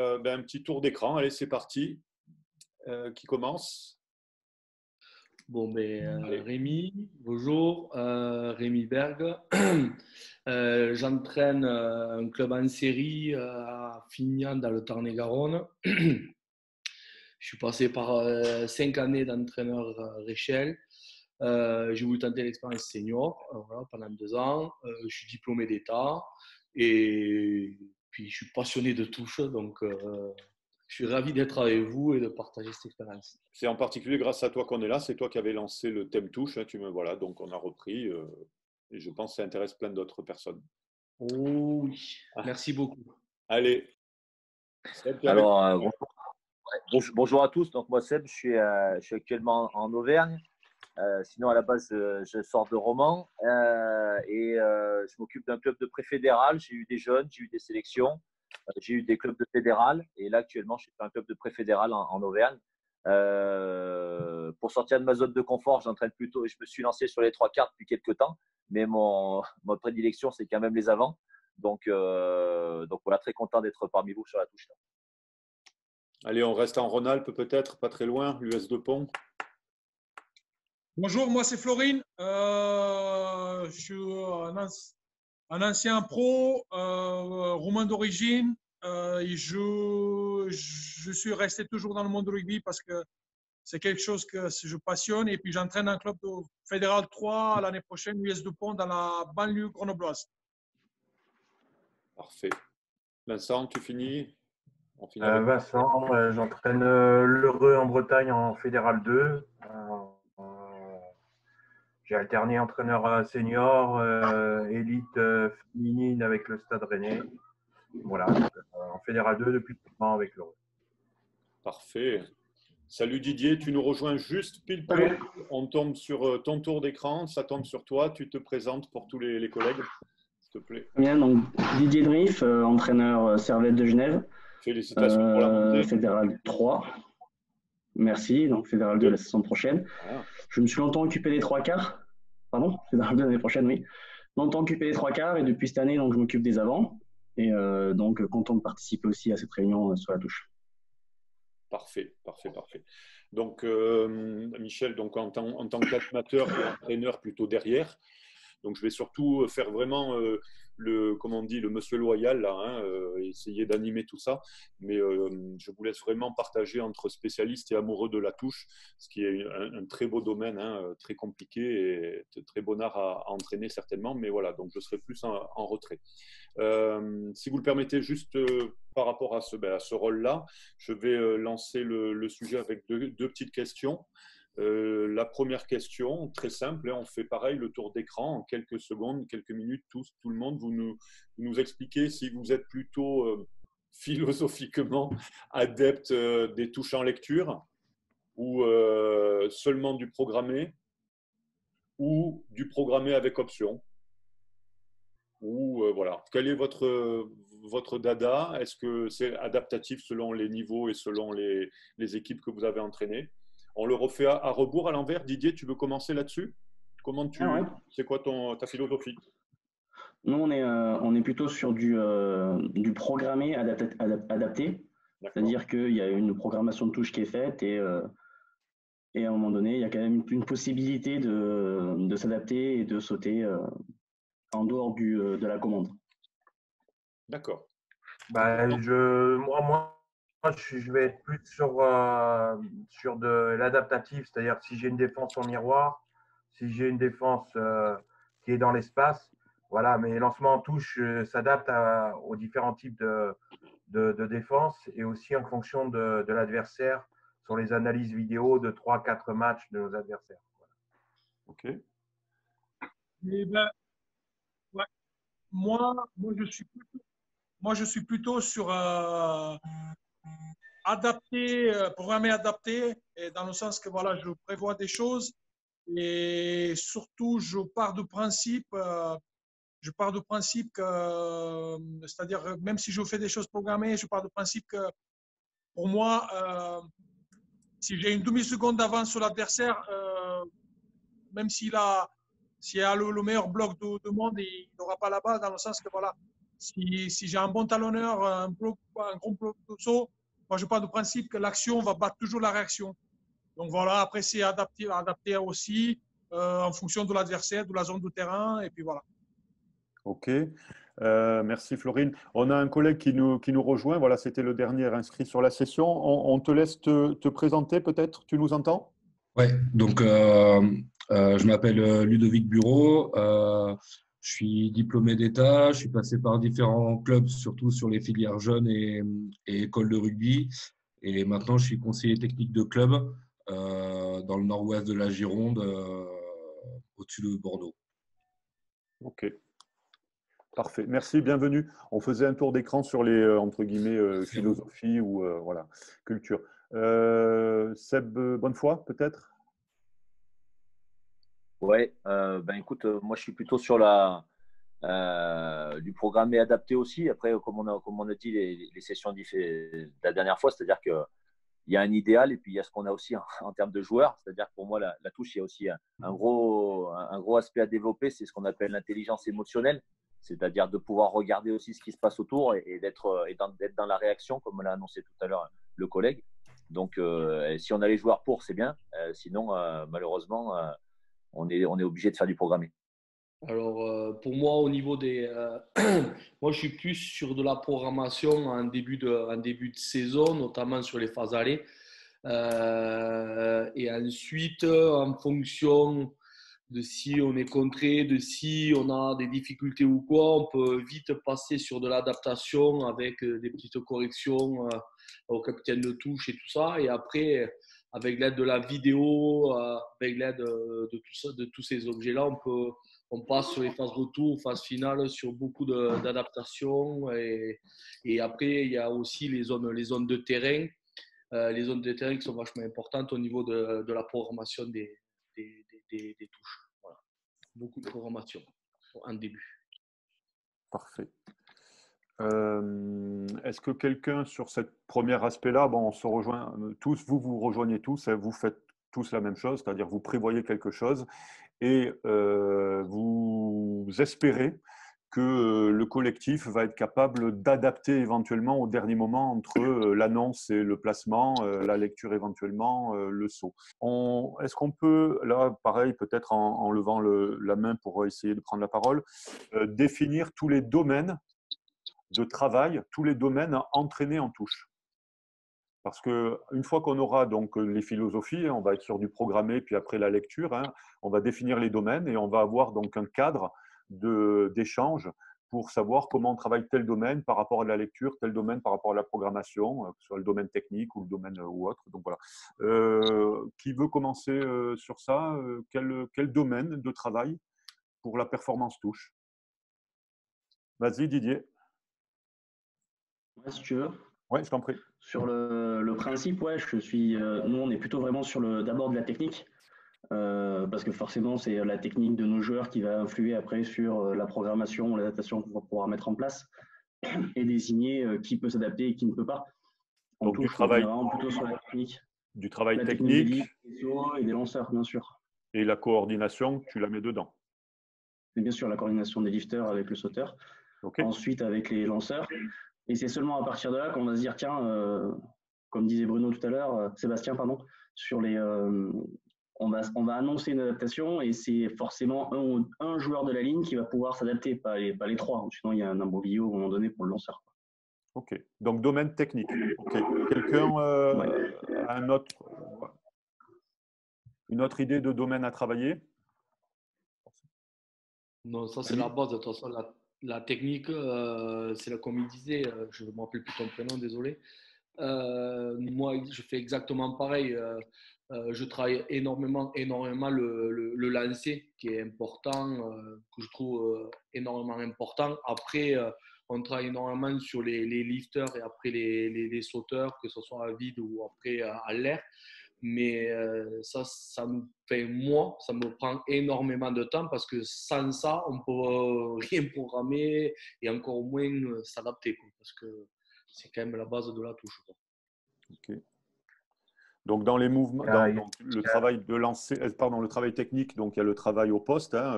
Un petit tour d'écran. Allez, c'est parti. Qui commence? Bon, Allez. Rémi, bonjour, Rémi Berg. J'entraîne un club en série à Fignan dans le Tarn-et-Garonne. Je suis passé par 5 années d'entraîneur Réchel. J'ai voulu tenter l'expérience senior voilà, pendant 2 ans. Je suis diplômé d'État et puis je suis passionné de touche. Donc, je suis ravi d'être avec vous et de partager cette expérience. C'est en particulier grâce à toi qu'on est là. C'est toi qui avais lancé le thème touche. Hein, voilà, donc on a repris. Et je pense que ça intéresse plein d'autres personnes. Oh oui, merci beaucoup. Allez. Seb, bonjour à tous. Donc moi Seb, je suis actuellement en Auvergne. Sinon à la base je sors de Romans et je m'occupe d'un club de préfédéral. J'ai eu des jeunes, j'ai eu des sélections, j'ai eu des clubs de fédéral et là actuellement je suis dans un club de préfédéral en Auvergne. Pour sortir de ma zone de confort, j'entraîne plutôt. Je me suis lancé sur les 3/4 depuis quelques temps, mais ma prédilection c'est quand même les avants. Donc voilà, très content d'être parmi vous sur la touche là. Allez, on reste en Rhône-Alpes peut-être, pas très loin, l'US de Pont. Bonjour, moi c'est Florine. Je suis un ancien pro, roumain d'origine. Et je suis resté toujours dans le monde du rugby parce que c'est quelque chose que je passionne. Et puis j'entraîne un club de fédéral 3 l'année prochaine, l'US de Pont, dans la banlieue grenobloise. Parfait. Vincent, tu finis? Vincent, j'entraîne l'Heureux en Bretagne en Fédéral 2. J'ai alterné entraîneur senior, élite féminine avec le Stade Rennais. Voilà, en Fédéral 2 depuis 3 ans avec l'Heureux. Parfait. Salut Didier, tu nous rejoins juste pile poil. On tombe sur ton tour d'écran, ça tombe sur toi. Tu te présentes pour tous les collègues, s'il te plaît. Bien, donc Didier Driff, entraîneur Servette de Genève. Félicitations pour la montée. Fédéral 3. Merci, donc Fédéral 2 la saison prochaine. Voilà. Je me suis longtemps occupé des 3/4. Pardon, Fédéral 2 l'année prochaine, oui. Longtemps occupé des 3/4 et depuis cette année, donc, je m'occupe des avants. Et donc, content de participer aussi à cette réunion sur la touche. Parfait. Donc, Michel, donc, en tant qu'animateur et entraîneur plutôt derrière, donc je vais surtout faire vraiment le monsieur loyal là, hein, essayer d'animer tout ça. Mais je vous laisse vraiment partager entre spécialistes et amoureux de la touche, ce qui est un très beau domaine, hein, très compliqué et très bon art à entraîner certainement. Mais voilà, donc je serai plus en retrait. Si vous le permettez, juste par rapport à ce rôle-là, je vais lancer le sujet avec deux petites questions. La première question, très simple, on fait pareil, le tour d'écran en quelques secondes, quelques minutes, tout le monde, vous nous expliquez si vous êtes plutôt philosophiquement adepte des touches en lecture ou seulement du programmé ou du programmé avec option. Ou voilà, quel est votre dada? Est-ce que c'est adaptatif selon les niveaux et selon les équipes que vous avez entraînées? On le refait à rebours, à l'envers. Didier, tu veux commencer là-dessus? C'est quoi ta philosophie? Nous, on est plutôt sur du programmé adapté. C'est-à-dire qu'il y a une programmation de touche qui est faite et à un moment donné, il y a quand même une possibilité de s'adapter et de sauter en dehors de la commande. D'accord. Je vais être plus sur de l'adaptatif, c'est-à-dire si j'ai une défense en miroir, si j'ai une défense qui est dans l'espace, voilà, mes lancements en touche s'adaptent aux différents types de défense et aussi en fonction de l'adversaire sur les analyses vidéo de 3-4 matchs de nos adversaires. Voilà. Ok. Et ouais. Moi, je suis plutôt sur programmé adapté, et dans le sens que voilà, je prévois des choses et surtout je pars du principe que, c'est-à-dire même si je fais des choses programmées, je pars du principe que pour moi, si j'ai une demi-seconde d'avance sur l'adversaire, même s'il a le meilleur bloc de monde, il n'aura pas la balle, dans le sens que voilà, Si j'ai un bon talonneur, un gros bloc de saut, moi je pars du principe que l'action va battre toujours la réaction. Donc voilà, après c'est adapté aussi en fonction de l'adversaire, de la zone de terrain, et puis voilà. Ok. Merci Florine. On a un collègue qui nous rejoint. Voilà, c'était le dernier inscrit sur la session. On te laisse te présenter peut-être. Tu nous entends? Ouais, donc je m'appelle Ludovic Bureau, je suis diplômé d'État, je suis passé par différents clubs, surtout sur les filières jeunes et écoles de rugby. Et maintenant, je suis conseiller technique de club dans le nord-ouest de la Gironde, au-dessus de Bordeaux. Ok. Parfait. Merci, bienvenue. On faisait un tour d'écran sur les, entre guillemets, philosophie ou voilà, culture. Seb Bonnefoy, peut-être? Ouais, ben écoute, moi je suis plutôt sur du programmé adapté aussi. Après, comme on a dit les sessions la dernière fois, c'est-à-dire qu'il y a un idéal et puis il y a ce qu'on a aussi en termes de joueurs. C'est-à-dire que pour moi, la touche, il y a aussi un gros aspect à développer, c'est ce qu'on appelle l'intelligence émotionnelle. C'est-à-dire de pouvoir regarder aussi ce qui se passe autour et d'être dans la réaction, comme l'a annoncé tout à l'heure le collègue. Donc, si on a les joueurs pour, c'est bien. Sinon, malheureusement, on est obligé de faire du programmé. Alors, pour moi, au niveau des. Moi, je suis plus sur de la programmation en début de saison, notamment sur les phases allées. Et ensuite, en fonction de si on est contré, de si on a des difficultés ou quoi, on peut vite passer sur de l'adaptation avec des petites corrections au capitaine de touche et tout ça. Et après, avec l'aide de la vidéo, avec l'aide de tous ces objets-là, on passe sur les phases retour, phases finales, sur beaucoup d'adaptations. Et après, il y a aussi les zones de terrain. Les zones de terrain qui sont vachement importantes au niveau de la programmation des touches. Voilà. Beaucoup de programmation en début. Parfait. Est-ce que quelqu'un sur ce premier aspect-là, bon, on se rejoint tous, vous rejoignez tous, vous faites tous la même chose, c'est-à-dire vous prévoyez quelque chose et vous espérez que le collectif va être capable d'adapter éventuellement au dernier moment entre l'annonce et le placement, la lecture éventuellement, le saut. Est-ce qu'on peut, là, pareil, peut-être en levant la main pour essayer de prendre la parole, définir tous les domaines de travail, tous les domaines entraînés en touche? Parce qu'une fois qu'on aura donc les philosophies, on va être sur du programmé, puis après la lecture, hein, on va définir les domaines et on va avoir donc un cadre d'échange pour savoir comment on travaille tel domaine par rapport à la lecture, tel domaine par rapport à la programmation, que ce soit le domaine technique ou le domaine ou autre. Donc voilà. Qui veut commencer sur ça? Quel domaine de travail pour la performance touche? Vas-y Didier. Ouais, si tu veux. Oui, je t'en prie. Sur le principe, ouais, nous, on est plutôt vraiment sur d'abord de la technique, parce que forcément, c'est la technique de nos joueurs qui va influer après sur la programmation, l'adaptation qu'on va pouvoir mettre en place et désigner qui peut s'adapter et qui ne peut pas. Donc du travail, plutôt sur la technique. Du travail la technique. Des lifts, des sauts et des lanceurs, bien sûr. Et la coordination, tu la mets dedans. Et bien sûr, la coordination des lifters avec le sauteur. Okay. Ensuite, avec les lanceurs. Et c'est seulement à partir de là qu'on va se dire, tiens, comme disait Bruno tout à l'heure, Sébastien, pardon, sur on va annoncer une adaptation et c'est forcément un joueur de la ligne qui va pouvoir s'adapter, pas les trois. Sinon, il y a un imbroglio au moment donné pour le lanceur. Ok, donc domaine technique. Okay. Quelqu'un a une autre idée de domaine à travailler? Non, ça c'est la base. De toute façon, la technique, c'est comme il disait, je ne me rappelle plus ton prénom, désolé. Moi, je fais exactement pareil. Je travaille énormément le lancer, qui est important, que je trouve énormément important. Après, on travaille énormément sur les lifters et après les sauteurs, que ce soit à vide ou après à l'air. Mais ça nous fait, moi, ça me prend énormément de temps parce que sans ça, on ne peut rien programmer et encore moins s'adapter, parce que c'est quand même la base de la touche. Ok. Donc, dans les mouvements, donc, le travail de lancer, pardon, le travail technique, donc il y a le travail au poste, hein,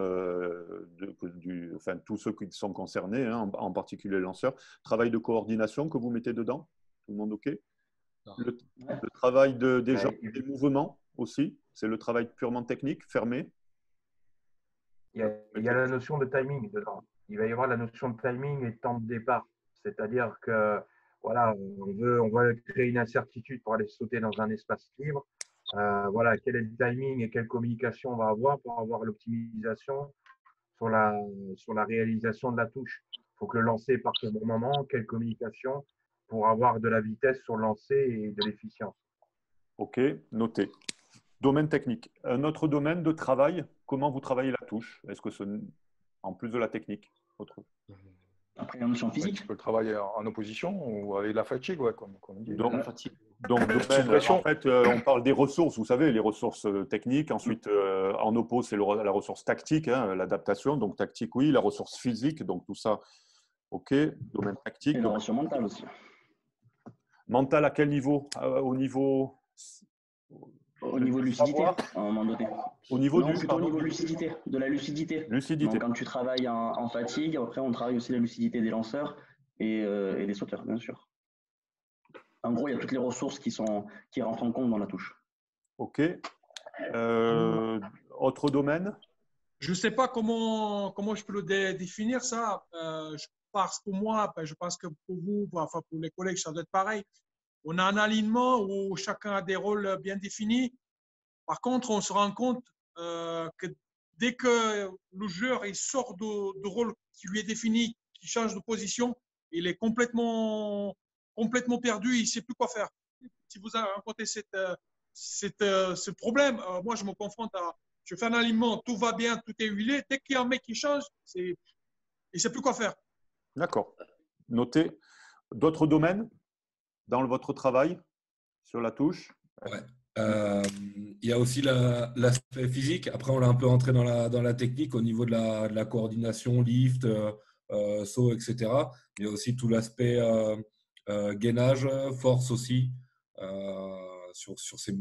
enfin, tous ceux qui sont concernés, hein, en particulier les lanceurs. Travail de coordination que vous mettez dedans. Tout le monde OK? Le travail des gens, des mouvements aussi. C'est le travail purement technique, fermé. Il y a la notion de timing dedans. Il va y avoir la notion de timing et de temps de départ. C'est-à-dire que voilà, on va créer une incertitude pour aller sauter dans un espace libre. Voilà, quel est le timing et quelle communication on va avoir pour avoir l'optimisation sur la réalisation de la touche. Il faut que le lancer parte au bon moment, quelle communication pour avoir de la vitesse sur le lancer et de l'efficience. OK, noté. Domaine technique. Un autre domaine de travail, comment vous travaillez la touche? Est-ce que c'est en plus de la technique autre? Après, la notion physique. Tu peux le travailler en opposition ou avec la fatigue, ouais, comme on dit. Donc, La fatigue. Donc, domaine, en fait, on parle des ressources, vous savez, les ressources techniques. Ensuite, en oppo, c'est la ressource tactique, hein, l'adaptation. Donc, tactique, oui. La ressource physique, donc tout ça, OK. Domaine tactique. Et la ressource mentale aussi. Mental à quel niveau? Au niveau de lucidité, à un moment donné. Au niveau plutôt au niveau de lucidité, de la lucidité. Lucidité. Donc, quand tu travailles en fatigue, après, on travaille aussi la lucidité des lanceurs et des sauteurs, bien sûr. En gros, il y a toutes les ressources qui rentrent en compte dans la touche. OK. Autre domaine? Je ne sais pas comment je peux le définir, ça. Parce que pour moi, je pense que pour vous, enfin pour les collègues, ça doit être pareil. On a un alignement où chacun a des rôles bien définis. Par contre, on se rend compte que dès que le joueur il sort de rôle qui lui est défini, qui change de position, il est complètement perdu, il ne sait plus quoi faire. Si vous avez rencontré ce problème, moi je me confronte à… Je fais un alignement, tout va bien, tout est huilé. Dès qu'il y a un mec qui change, il ne sait plus quoi faire. D'accord. Noté. D'autres domaines dans votre travail sur la touche? Ouais. Il y a aussi l'aspect physique. Après, on l'a un peu entré dans la technique au niveau de la coordination, lift, saut, etc. Il y a aussi tout l'aspect gainage, force aussi, sur ces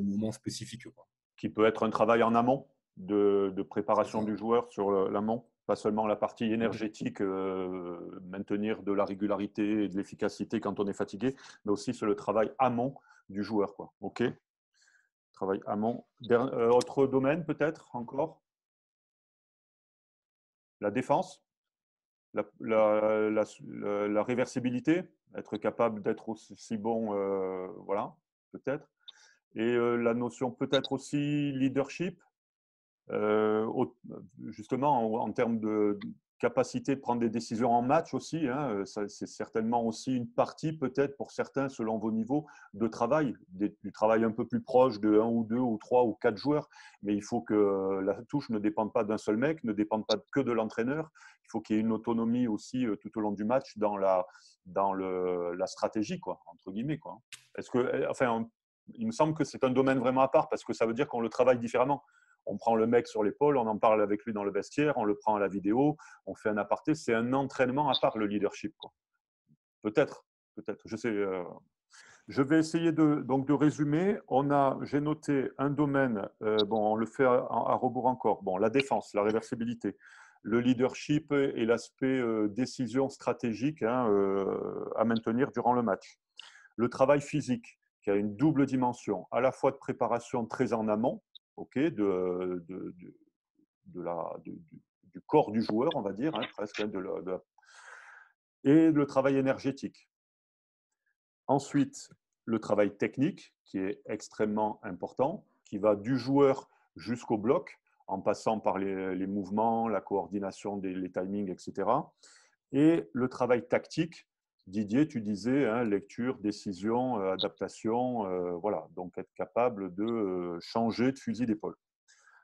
mouvements spécifiques, quoi. Qui peut être un travail en amont de préparation du joueur sur l'amont, pas seulement la partie énergétique, maintenir de la régularité et de l'efficacité quand on est fatigué, mais aussi sur le travail amont du joueur, quoi. OK. Travail amont. Autre domaine peut-être encore? La défense, la réversibilité, être capable d'être aussi bon, voilà, peut-être. Et la notion peut-être aussi leadership, justement en termes de capacité de prendre des décisions en match aussi, hein, c'est certainement aussi une partie peut-être pour certains selon vos niveaux de travail, du travail un peu plus proche de 1 ou 2 ou 3 ou 4 joueurs, mais il faut que la touche ne dépende pas d'un seul mec, ne dépende pas que de l'entraîneur, il faut qu'il y ait une autonomie aussi tout au long du match dans la stratégie, quoi, entre guillemets, quoi. Est-ce que, enfin, il me semble que c'est un domaine vraiment à part parce que ça veut dire qu'on le travaille différemment. On prend le mec sur l'épaule, on en parle avec lui dans le vestiaire, on le prend à la vidéo, on fait un aparté. C'est un entraînement à part, le leadership, quoi. Peut-être, je sais. Je vais essayer donc de résumer. J'ai noté un domaine, bon, on le fait à rebours encore. Bon, la défense, la réversibilité, le leadership et l'aspect décision stratégique, hein, à maintenir durant le match. Le travail physique, qui a une double dimension, à la fois de préparation très en amont, okay, du corps du joueur, on va dire, hein, presque, et le travail énergétique. Ensuite, le travail technique, qui est extrêmement important, qui va du joueur jusqu'au bloc, en passant par les mouvements, la coordination, les timings, etc. Et le travail tactique, Didier, tu disais, hein, lecture, décision, adaptation, voilà, donc être capable de changer de fusil d'épaule.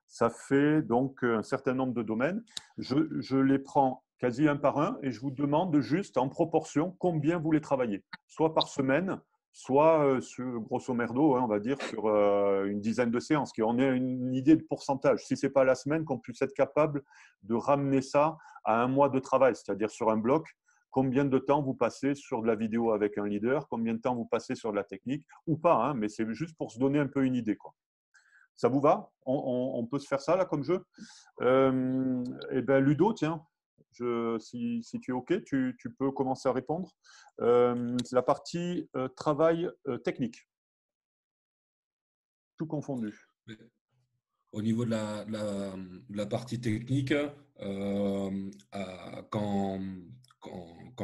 Ça fait donc un certain nombre de domaines. Je les prends quasi un par un et je vous demande juste en proportion combien vous les travaillez, soit par semaine, soit grosso merdo, hein, on va dire sur une dizaine de séances, qu'on ait une idée de pourcentage. Si ce n'est pas la semaine, qu'on puisse être capable de ramener ça à un mois de travail, c'est-à-dire sur un bloc, combien de temps vous passez sur de la vidéo avec un leader, combien de temps vous passez sur de la technique, ou pas, hein, mais c'est juste pour se donner un peu une idée, quoi. Ça vous va? On peut se faire ça là comme jeu? Eh bien, Ludo, tiens, si tu es OK, tu peux commencer à répondre. C'est la partie travail technique, tout confondu. Au niveau de la partie technique, quand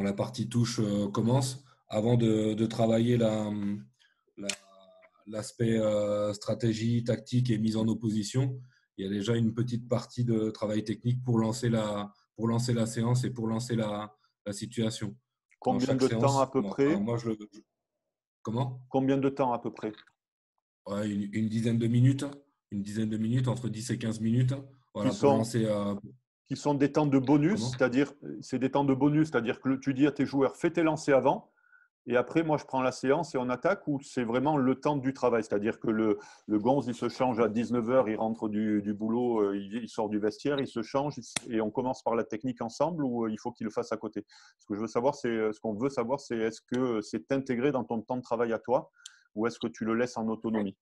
la partie touche commence, avant de travailler l'aspect stratégie, tactique et mise en opposition, il y a déjà une petite partie de travail technique pour lancer la séance et pour lancer la situation. Combien de temps à peu près? Comment? Combien de temps à peu près? Ouais, une dizaine de minutes. Une dizaine de minutes, entre 10 et 15 minutes. Voilà, pour lancer. Qui sont des temps de bonus, Comment? c'est-à-dire, c'est des temps de bonus, c'est-à-dire que tu dis à tes joueurs, fais tes lancers avant, et après, moi, je prends la séance et on attaque, ou c'est vraiment le temps du travail, c'est-à-dire que le gonze, il se change à 19h, il rentre du boulot, il sort du vestiaire, il se change, et on commence par la technique ensemble, ou il faut qu'il le fasse à côté? Ce qu'on veut savoir, c'est est-ce que c'est intégré dans ton temps de travail à toi, ou est-ce que tu le laisses en autonomie?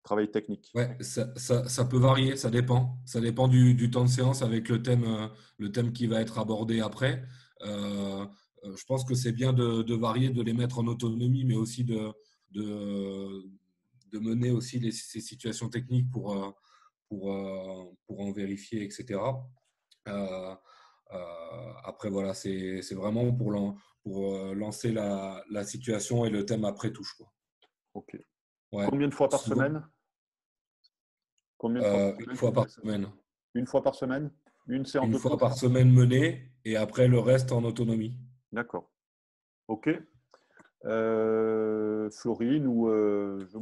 Travail technique. Ouais, ça peut varier, ça dépend. Ça dépend du temps de séance avec le thème qui va être abordé après. Je pense que c'est bien de varier, de les mettre en autonomie, mais aussi de mener aussi ces situations techniques pour en vérifier, etc. Après, voilà, c'est vraiment pour lancer la situation et le thème après touche, quoi. Ok. Ouais. Combien de fois par semaine? Une fois par semaine. Une fois par semaine? Une séance de fois touche par semaine menée et après le reste en autonomie. D'accord. Ok. Florine ou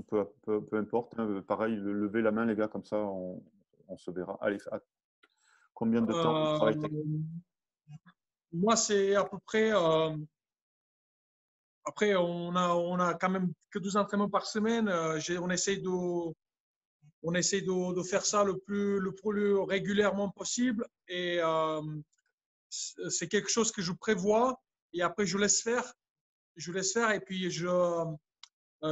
peu importe. Hein, pareil, levez la main les gars, comme ça on se verra. Allez, combien de temps de travail technique? Moi, c'est à peu près… après, on a quand même que 12 entraînements par semaine. On essaye de faire ça le plus régulièrement possible. Et c'est quelque chose que je prévois. Et après, je laisse faire. Et puis,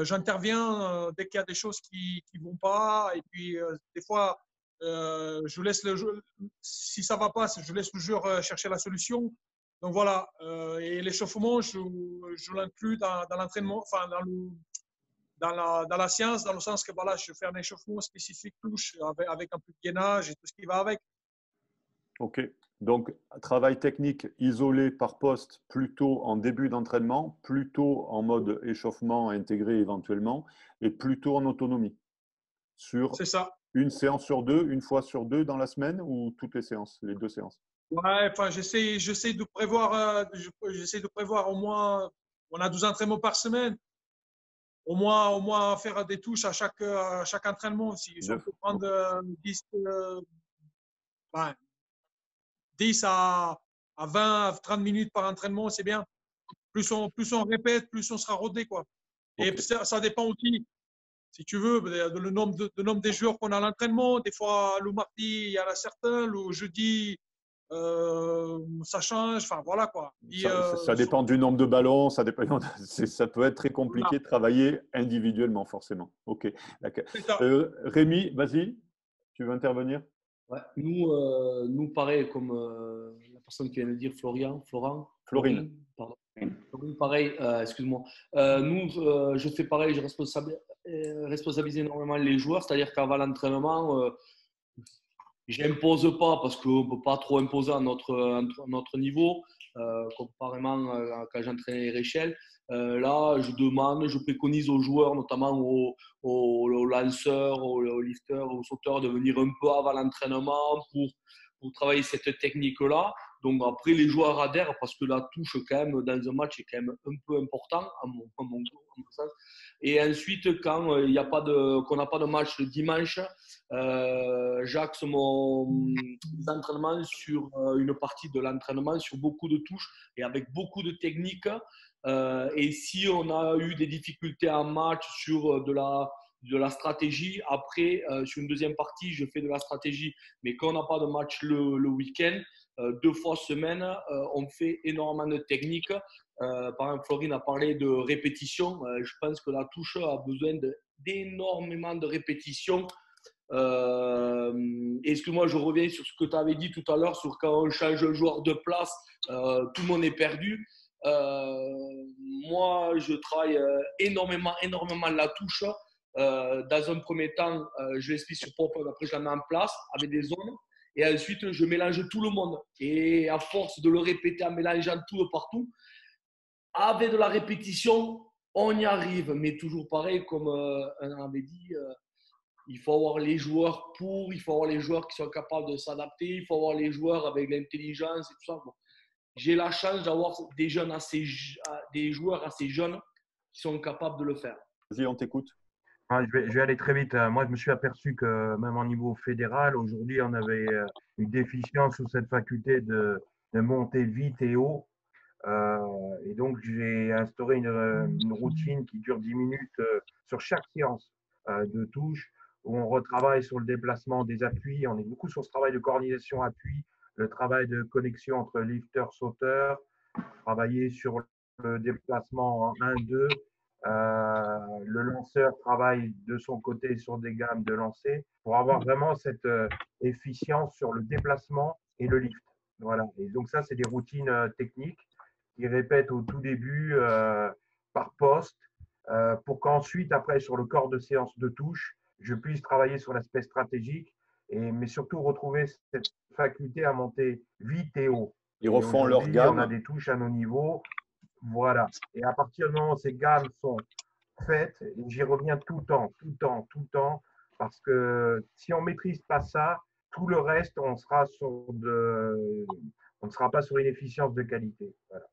j'interviens dès qu'il y a des choses qui ne vont pas. Et puis, des fois, je laisse le jeu. Si ça ne va pas, je laisse le joueur chercher la solution. Donc voilà. Et l'échauffement, je l'inclus dans l'entraînement, enfin, dans la séance, dans le sens que voilà, je fais un échauffement spécifique touche avec un peu de gainage et tout ce qui va avec. Ok. Donc, travail technique isolé par poste, plutôt en début d'entraînement, plutôt en mode échauffement intégré éventuellement, et plutôt en autonomie. C'est ça. Une séance sur deux, une fois sur deux dans la semaine, ou toutes les séances, les 2 séances? Ouais, enfin, j'essaie de prévoir au moins, on a 12 entraînements par semaine, au moins faire des touches à chaque entraînement. Si on peut prendre 10 à 20, à 30 minutes par entraînement, c'est bien. Plus on répète, plus on sera rodé, quoi. Et ça dépend aussi, si tu veux, le nombre des joueurs qu'on a à l'entraînement. Des fois, le mardi, il y en a certains, le jeudi, ça change. Enfin, voilà, quoi. Et, ça dépend du nombre de ballons, ça peut être très compliqué de travailler individuellement, forcément. Ok. Rémi, vas-y, tu veux intervenir? Ouais. Nous, pareil, comme la personne qui vient de dire, Florine, pardon. Florine, pareil, excuse-moi. Je fais pareil, je responsabilise énormément les joueurs, c'est-à-dire qu'avant l'entraînement, j'impose pas parce qu'on ne peut pas trop imposer à notre niveau, comparément à quand j'entraînais Réchelle. Là, je demande, je préconise aux joueurs, notamment aux lanceurs, aux lifters, aux sauteurs, de venir un peu avant l'entraînement pour travailler cette technique-là. Donc après, les joueurs adhèrent parce que la touche, quand même, dans un match est quand même un peu important, à mon sens. Et ensuite, quand qu'on n'a pas de match le dimanche, j'axe mes entraînements sur une partie de l'entraînement, sur beaucoup de touches et avec beaucoup de techniques. Et si on a eu des difficultés en match sur de la stratégie, après, sur une deuxième partie, je fais de la stratégie. Mais quand on n'a pas de match le week-end, 2 fois semaine, on fait énormément de techniques. Par exemple, Florine a parlé de répétition. Je pense que la touche a besoin d'énormément de répétitions. Excuse-moi, je reviens sur ce que tu avais dit tout à l'heure, sur quand on change un joueur de place, tout le monde est perdu. Moi, je travaille énormément la touche. Dans un premier temps, je l'explique sur PowerPoint, après je la mets en place avec des zones. Et ensuite, je mélange tout le monde. Et à force de le répéter en mélangeant tout de partout, avec de la répétition, on y arrive. Mais toujours pareil, comme on avait dit, il faut avoir les joueurs il faut avoir les joueurs qui sont capables de s'adapter, il faut avoir les joueurs avec l'intelligence et tout ça. Bon. J'ai la chance d'avoir des joueurs assez jeunes qui sont capables de le faire. Vas-y, on t'écoute. Je vais aller très vite. Moi, je me suis aperçu que même au niveau fédéral, aujourd'hui, on avait une déficience sur cette faculté de monter vite et haut. Et donc, j'ai instauré une routine qui dure 10 minutes sur chaque séance de touche, où on retravaille sur le déplacement des appuis. On est beaucoup sur ce travail de coordination appui, le travail de connexion entre lifter, sauteur, travailler sur le déplacement en 1-2. Le lanceur travaille de son côté sur des gammes de lancer pour avoir vraiment cette efficience sur le déplacement et le lift. Voilà. Et donc ça, c'est des routines techniques qui répètent au tout début par poste pour qu'ensuite, après, sur le corps de séance de touche, je puisse travailler sur l'aspect stratégique, mais surtout retrouver cette faculté à monter vite et haut. Ils refont leur gamme. On a des touches à nos niveaux. Voilà. Et à partir du moment où ces gammes sont faites, j'y reviens tout le temps, parce que si on ne maîtrise pas ça, tout le reste, on ne sera pas sur une efficience de qualité. Voilà.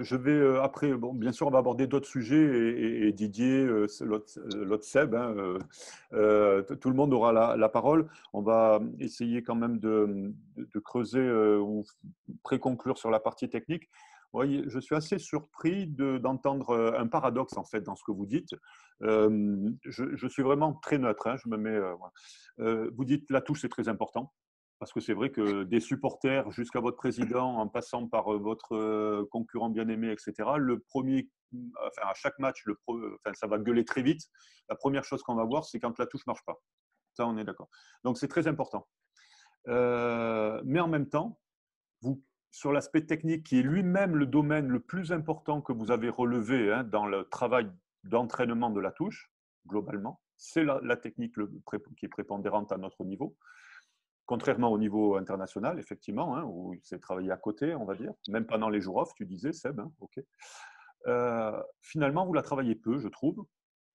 Je vais après, bon, bien sûr, on va aborder d'autres sujets et Didier, l'autre Seb, tout le monde aura la parole. On va essayer quand même de creuser ou préconclure sur la partie technique. Oui, je suis assez surpris d'entendre un paradoxe en fait dans ce que vous dites. Je suis vraiment très neutre. Je me mets. Vous dites la touche c'est très important parce que c'est vrai que des supporters jusqu'à votre président, en passant par votre concurrent bien aimé, etc. Le premier, à chaque match, ça va gueuler très vite. La première chose qu'on va voir, c'est quand la touche marche pas. Ça, on est d'accord. Donc c'est très important. Mais en même temps, sur l'aspect technique, qui est lui-même le domaine le plus important que vous avez relevé dans le travail d'entraînement de la touche, globalement, c'est la technique qui est prépondérante à notre niveau, contrairement au niveau international, effectivement, où c'est travaillé à côté, on va dire, même pendant les jours off, tu disais, Seb, ok. Finalement, vous la travaillez peu, je trouve,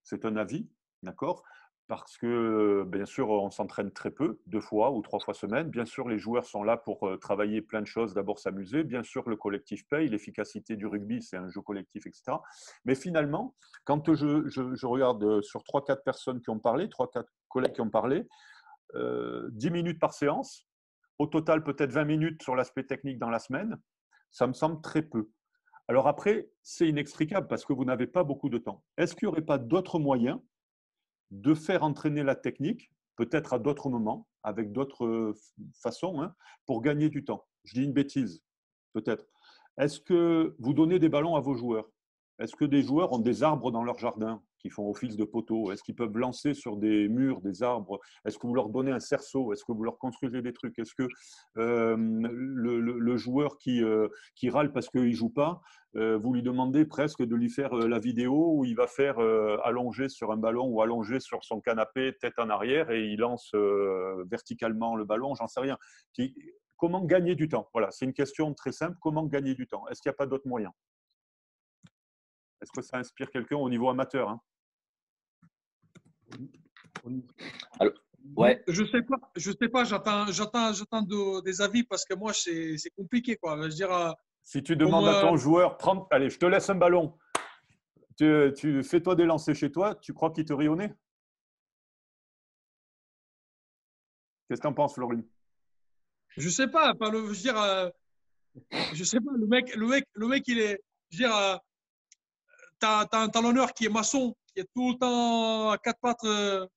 c'est un avis, d'accord ? Parce que, bien sûr, on s'entraîne très peu, 2 fois ou 3 fois semaine. Bien sûr, les joueurs sont là pour travailler plein de choses, d'abord s'amuser. Bien sûr, le collectif paye, l'efficacité du rugby, c'est un jeu collectif, etc. Mais finalement, quand je regarde sur 3-4 personnes qui ont parlé, 3-4 collègues qui ont parlé, 10 minutes par séance, au total peut-être 20 minutes sur l'aspect technique dans la semaine, ça me semble très peu. Alors après, c'est inextricable parce que vous n'avez pas beaucoup de temps. Est-ce qu'il n'y aurait pas d'autres moyens de faire entraîner la technique, peut-être à d'autres moments, avec d'autres façons, pour gagner du temps? Je dis une bêtise, peut-être. Est-ce que vous donnez des ballons à vos joueurs? Est-ce que des joueurs ont des arbres dans leur jardin qui font office de poteaux? Est-ce qu'ils peuvent lancer sur des murs, des arbres? Est-ce que vous leur donnez un cerceau? Est-ce que vous leur construisez des trucs? Est-ce que le joueur qui râle parce qu'il ne joue pas, vous lui demandez presque de lui faire la vidéo où il va faire allonger sur un ballon ou allonger sur son canapé, tête en arrière, et il lance verticalement le ballon, j'en sais rien. Comment gagner du temps? Voilà, c'est une question très simple. Comment gagner du temps? Est-ce qu'il n'y a pas d'autres moyens? Est-ce que ça inspire quelqu'un au niveau amateur? Alors, ouais. Je sais pas. J'attends des avis parce que moi c'est compliqué quoi. Je veux dire. Si tu demandes à ton joueur, allez, je te laisse un ballon. Tu fais-toi des lancers chez toi. Tu crois qu'il te rit au nez? Qu'est-ce que tu en penses, Florine? Je sais pas. Je sais pas. Le mec, il est. Je veux dire. T'as un talonneur qui est maçon, qui est tout le temps à 4 pattes,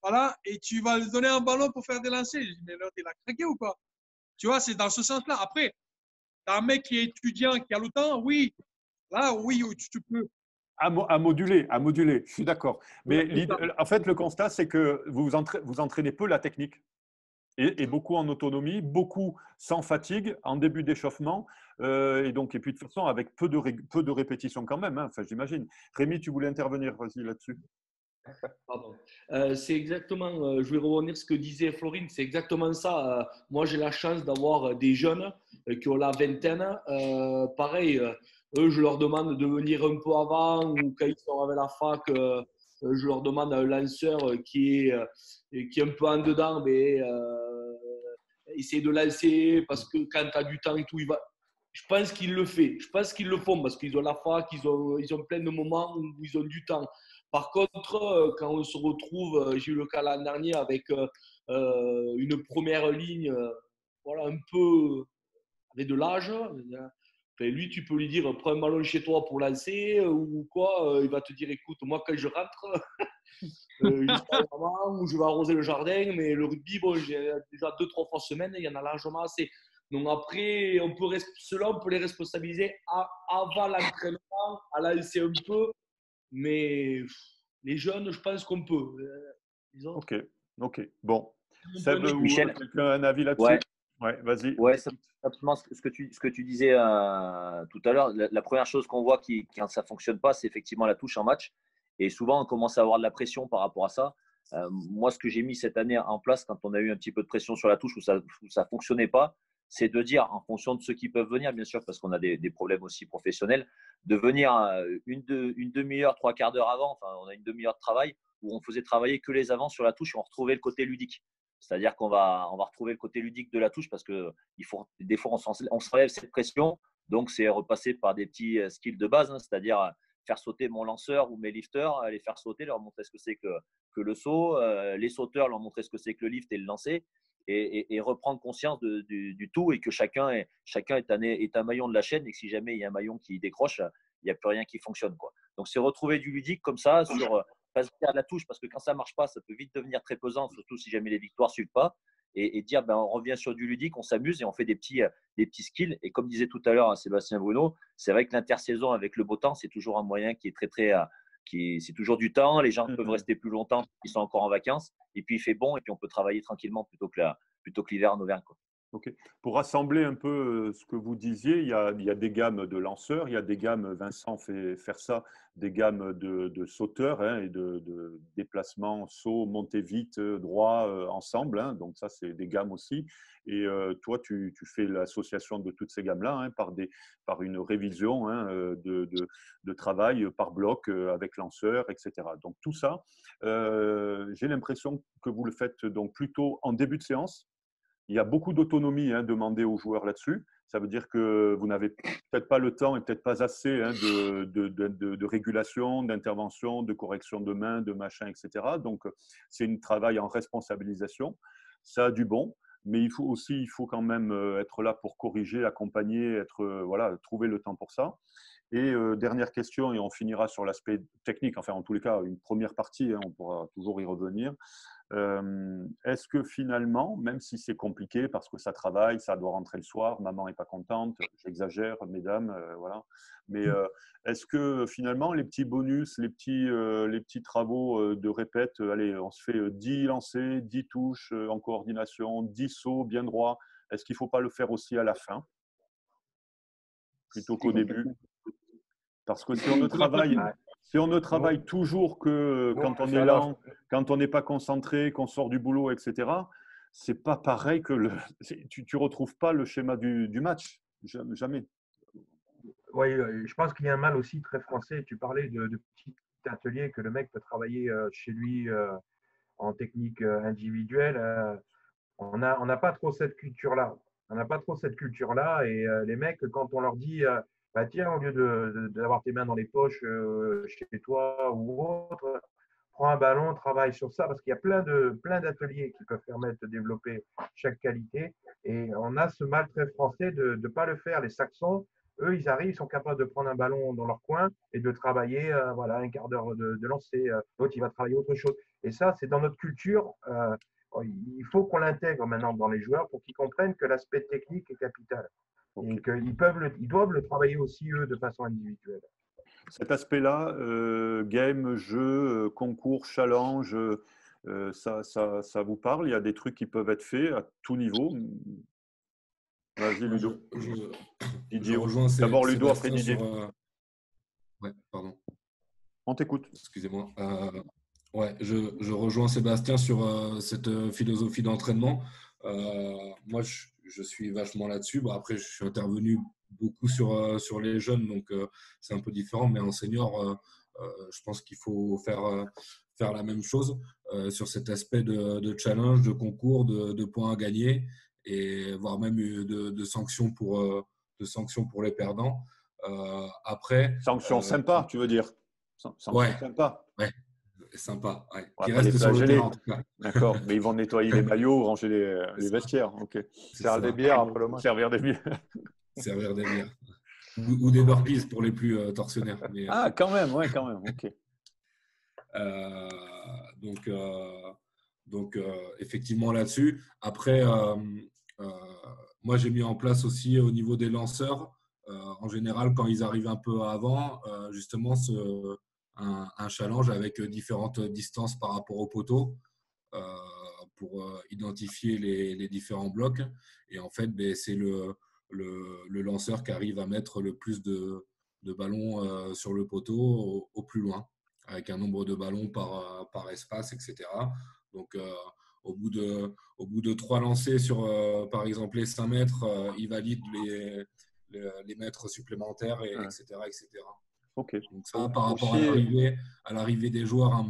voilà, et tu vas lui donner un ballon pour faire des lancers. Je dis, mais là, t'es là craqué ou quoi? Tu vois, c'est dans ce sens-là. Après, as un mec qui est étudiant, qui a le temps, oui. Là, oui, tu peux. À moduler, je suis d'accord. Mais en fait, le constat, c'est que vous entraînez peu la technique et beaucoup en autonomie, beaucoup sans fatigue, en début d'échauffement, et puis de toute façon, avec peu de répétitions quand même, hein, enfin, j'imagine. Rémi, tu voulais intervenir, vas-y là-dessus. Pardon. C'est exactement, je vais rebondir sur ce que disait Florine, c'est exactement ça. Moi, j'ai la chance d'avoir des jeunes qui ont la vingtaine. Pareil, eux, je leur demande de venir un peu avant ou quand ils sont avec la fac, je leur demande à un lanceur qui est un peu en dedans, mais essayer de lancer parce que quand tu as du temps et tout, je pense qu'il le fait. Je pense qu'ils le font parce qu'ils ont la fac, ils ont plein de moments où ils ont du temps. Par contre, quand on se retrouve, j'ai eu le cas l'an dernier avec une première ligne, voilà, un peu avec de l'âge. Enfin, lui, tu peux lui dire prends un ballon chez toi pour lancer ou quoi. Il va te dire écoute, moi, quand je rentre, une soirée avant où je vais arroser le jardin, mais le rugby, bon, j'ai déjà 2-3 fois semaine, il y en a largement assez. Donc après, ceux-là, on peut les responsabiliser avant l'entraînement, à lancer un peu. Mais les jeunes, je pense qu'on peut. Ok, bon. Seb Seb, ou Michel, quelqu'un a un avis là-dessus? ouais, Ouais, vas-y. ouais, simplement ce que tu disais tout à l'heure. La première chose qu'on voit quand ça ne fonctionne pas, c'est effectivement la touche en match. Et souvent, on commence à avoir de la pression par rapport à ça. Moi, ce que j'ai mis cette année en place, quand on a eu un petit peu de pression sur la touche où ça ne fonctionnait pas, c'est de dire, en fonction de ceux qui peuvent venir, bien sûr, parce qu'on a des problèmes aussi professionnels, de venir une demi-heure, trois quarts d'heure avant. Enfin, on a une demi-heure de travail où on faisait travailler que les avants sur la touche et on retrouvait le côté ludique. C'est-à-dire qu'on va retrouver le côté ludique de la touche parce que des fois, on s'enlève cette pression. Donc, c'est repasser par des petits skills de base, hein, c'est-à-dire faire sauter mon lanceur ou mes lifters, les faire sauter, leur montrer ce que c'est que le saut, les sauteurs, leur montrer ce que c'est que le lift et le lancer, et reprendre conscience du tout et que chacun est un maillon de la chaîne et que si jamais il y a un maillon qui décroche, il n'y a plus rien qui fonctionne, quoi. Donc, c'est retrouver du ludique comme ça sur pas se faire la touche parce que quand ça ne marche pas, ça peut vite devenir très pesant, surtout si jamais les victoires ne suivent pas. Et dire, ben, on revient sur du ludique, on s'amuse et on fait des petits skills. Et comme disait tout à l'heure Sébastien Bruno, c'est vrai que l'intersaison avec le beau temps, c'est toujours un moyen qui est c'est toujours du temps. Les gens peuvent rester plus longtemps, ils sont encore en vacances. Et puis il fait bon et puis on peut travailler tranquillement plutôt que l'hiver en Auvergne, quoi. Ok. Pour rassembler un peu ce que vous disiez, il y a des gammes de lanceurs, il y a des gammes, Vincent fait faire ça, des gammes de sauteurs, hein, et de déplacements, sauts, montée vite, droit, ensemble, hein. Donc ça, c'est des gammes aussi. Et toi, tu fais l'association de toutes ces gammes-là, hein, par une révision, hein, de travail par bloc avec lanceurs, etc. Donc tout ça, j'ai l'impression que vous le faites donc plutôt en début de séance. Il y a beaucoup d'autonomie, hein, demandée aux joueurs là-dessus. Ça veut dire que vous n'avez peut-être pas le temps et peut-être pas assez, hein, de régulation, d'intervention, de correction de main, de machin, etc. Donc, c'est un travail en responsabilisation. Ça a du bon, mais il faut quand même être là pour corriger, accompagner, voilà, trouver le temps pour ça. Et dernière question, et on finira sur l'aspect technique, enfin en tous les cas, une première partie, hein, on pourra toujours y revenir. Est-ce que finalement, même si c'est compliqué parce que ça travaille, ça doit rentrer le soir, maman n'est pas contente, j'exagère, mesdames, voilà. Mais est-ce que finalement, les petits bonus, les petits travaux de répète, allez, on se fait 10 lancers, 10 touches en coordination, 10 sauts bien droits, est-ce qu'il ne faut pas le faire aussi à la fin plutôt qu'au début? Parce que si on ne travaille toujours que quand on est lent, quand on n'est pas concentré, qu'on sort du boulot, etc., c'est pas pareil que tu ne retrouves pas le schéma du match. Jamais. Oui, je pense qu'il y a un mal aussi très français. Tu parlais de petits ateliers que le mec peut travailler chez lui en technique individuelle. On n'a pas trop cette culture-là. On n'a pas trop cette culture-là. Et les mecs, quand on leur dit, bah, tiens, au lieu d'avoir tes mains dans les poches chez toi ou autre, prends un ballon, travaille sur ça, parce qu'il y a plein d'ateliers qui peuvent permettre de développer chaque qualité. Et on a ce mal très français de ne pas le faire. Les Saxons, eux, ils arrivent, ils sont capables de prendre un ballon dans leur coin et de travailler voilà, un quart d'heure de lancer. L'autre, il va travailler autre chose. Et ça, c'est dans notre culture. Il faut qu'on l'intègre maintenant dans les joueurs pour qu'ils comprennent que l'aspect technique est capital. Ok. Donc, ils doivent le travailler aussi, eux, de façon individuelle. Cet aspect-là, game, jeu, concours, challenge, ça vous parle? Il y a des trucs qui peuvent être faits à tout niveau. Vas-y, Moi, Ludo. je Didier, rejoins d'abord Ludo, après Sébastien Didier. sur. Ouais, pardon. On t'écoute. Excusez-moi. Ouais, je rejoins Sébastien sur cette philosophie d'entraînement. Moi, je suis vachement là-dessus. Bon, après, je suis intervenu beaucoup sur les jeunes, donc c'est un peu différent. Mais en senior, je pense qu'il faut faire la même chose sur cet aspect de challenge, de concours, de points à gagner, et voire même de sanctions pour les perdants. Après, Sanction sympa, tu veux dire? Sanction ouais, sympa. ouais, sympa. Ouais. On va Qui pas les reste sur le flageller. terrain, en tout cas. D'accord, mais ils vont nettoyer les maillots, ranger les vestiaires. Ok. C'est Faire des ça. bières après le match. Servir des bières. Servir des bières. Ou des burpees pour les plus tortionnaires. Mais, Ah, quand même, ouais, quand même. Ok. euh, donc, effectivement, là-dessus. Après, euh, moi, j'ai mis en place aussi au niveau des lanceurs, en général, quand ils arrivent un peu avant, justement, un challenge avec différentes distances par rapport au poteau euh, pour identifier les différents blocs. Et en fait, ben, c'est le lanceur qui arrive à mettre le plus de ballons sur le poteau au plus loin, avec un nombre de ballons par espace, etc. Donc, au bout de 3 lancers sur, par exemple, les 5 mètres, il valide les mètres supplémentaires, Ouais. etc., etc. Ok. Donc ça, par rapport Aussi, à l'arrivée des joueurs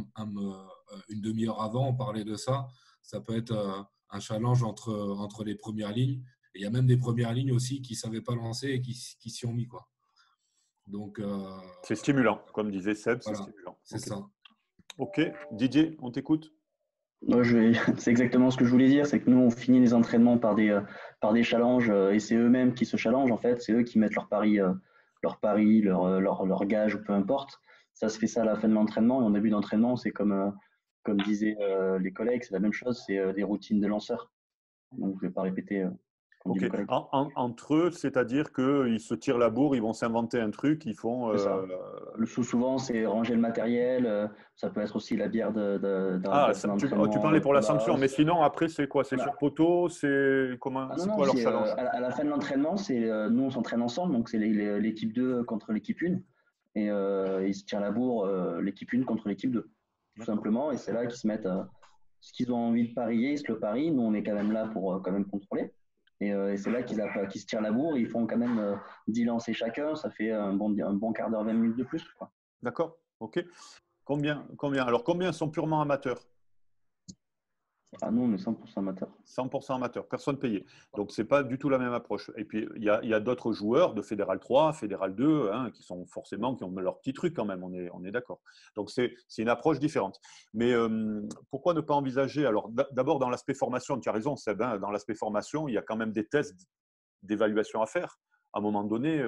une demi-heure avant, on parlait de ça. Ça peut être un challenge entre les premières lignes. Et il y a même des premières lignes aussi qui ne savaient pas lancer et qui s'y ont mis, quoi. Donc, C'est stimulant, comme disait Seb, c'est voilà, stimulant. c'est Ok. ça. Ok. Didier, on t'écoute? Moi, c'est exactement ce que je voulais dire, c'est que nous, on finit les entraînements par des challenges et c'est eux-mêmes qui se challengent en fait. C'est eux qui mettent leur gage ou peu importe. Ça se fait ça à la fin de l'entraînement et en début d'entraînement, c'est comme disaient les collègues, c'est la même chose, c'est des routines de lanceurs. Donc, je ne vais pas répéter comme dit Ok. les collègues. Entre eux, c'est-à-dire qu'ils se tirent la bourre, ils vont s'inventer un truc, ils font. C'est ça. Le souvent, c'est ranger le matériel. Ça peut être aussi la bière de Ah, la fin tu d'entraînement parlais pour la de sanction, mais base. sinon, après, c'est quoi? C'est Voilà. sur poteau? C'est comment? Ah non, C'est non, quoi leur c'est challenge? à la fin de l'entraînement, nous on s'entraîne ensemble, donc c'est l'équipe 2 contre l'équipe 1. Et ils se tirent la bourre, l'équipe 1 contre l'équipe 2, tout simplement. Et c'est là qu'ils se mettent ce qu'ils ont envie de parier, ils se le parient. Nous on est quand même là pour quand même contrôler. Et c'est là qu'ils se tirent la bourre, ils font quand même 10 lancers chacun, ça fait un bon quart d'heure, 20 minutes de plus, quoi. D'accord, ok. Combien? Alors, combien sont purement amateurs? Ah, nous on est 100% amateurs. 100% amateurs, personne payé. Donc, ce n'est pas du tout la même approche. Et puis, il y a d'autres joueurs de Fédéral 3, Fédéral 2, hein, qui ont leur petit truc quand même, on est d'accord. Donc, c'est une approche différente. Mais pourquoi ne pas envisager, alors d'abord dans l'aspect formation, tu as raison Seb, hein, dans l'aspect formation, il y a quand même des tests d'évaluation à faire. À un moment donné,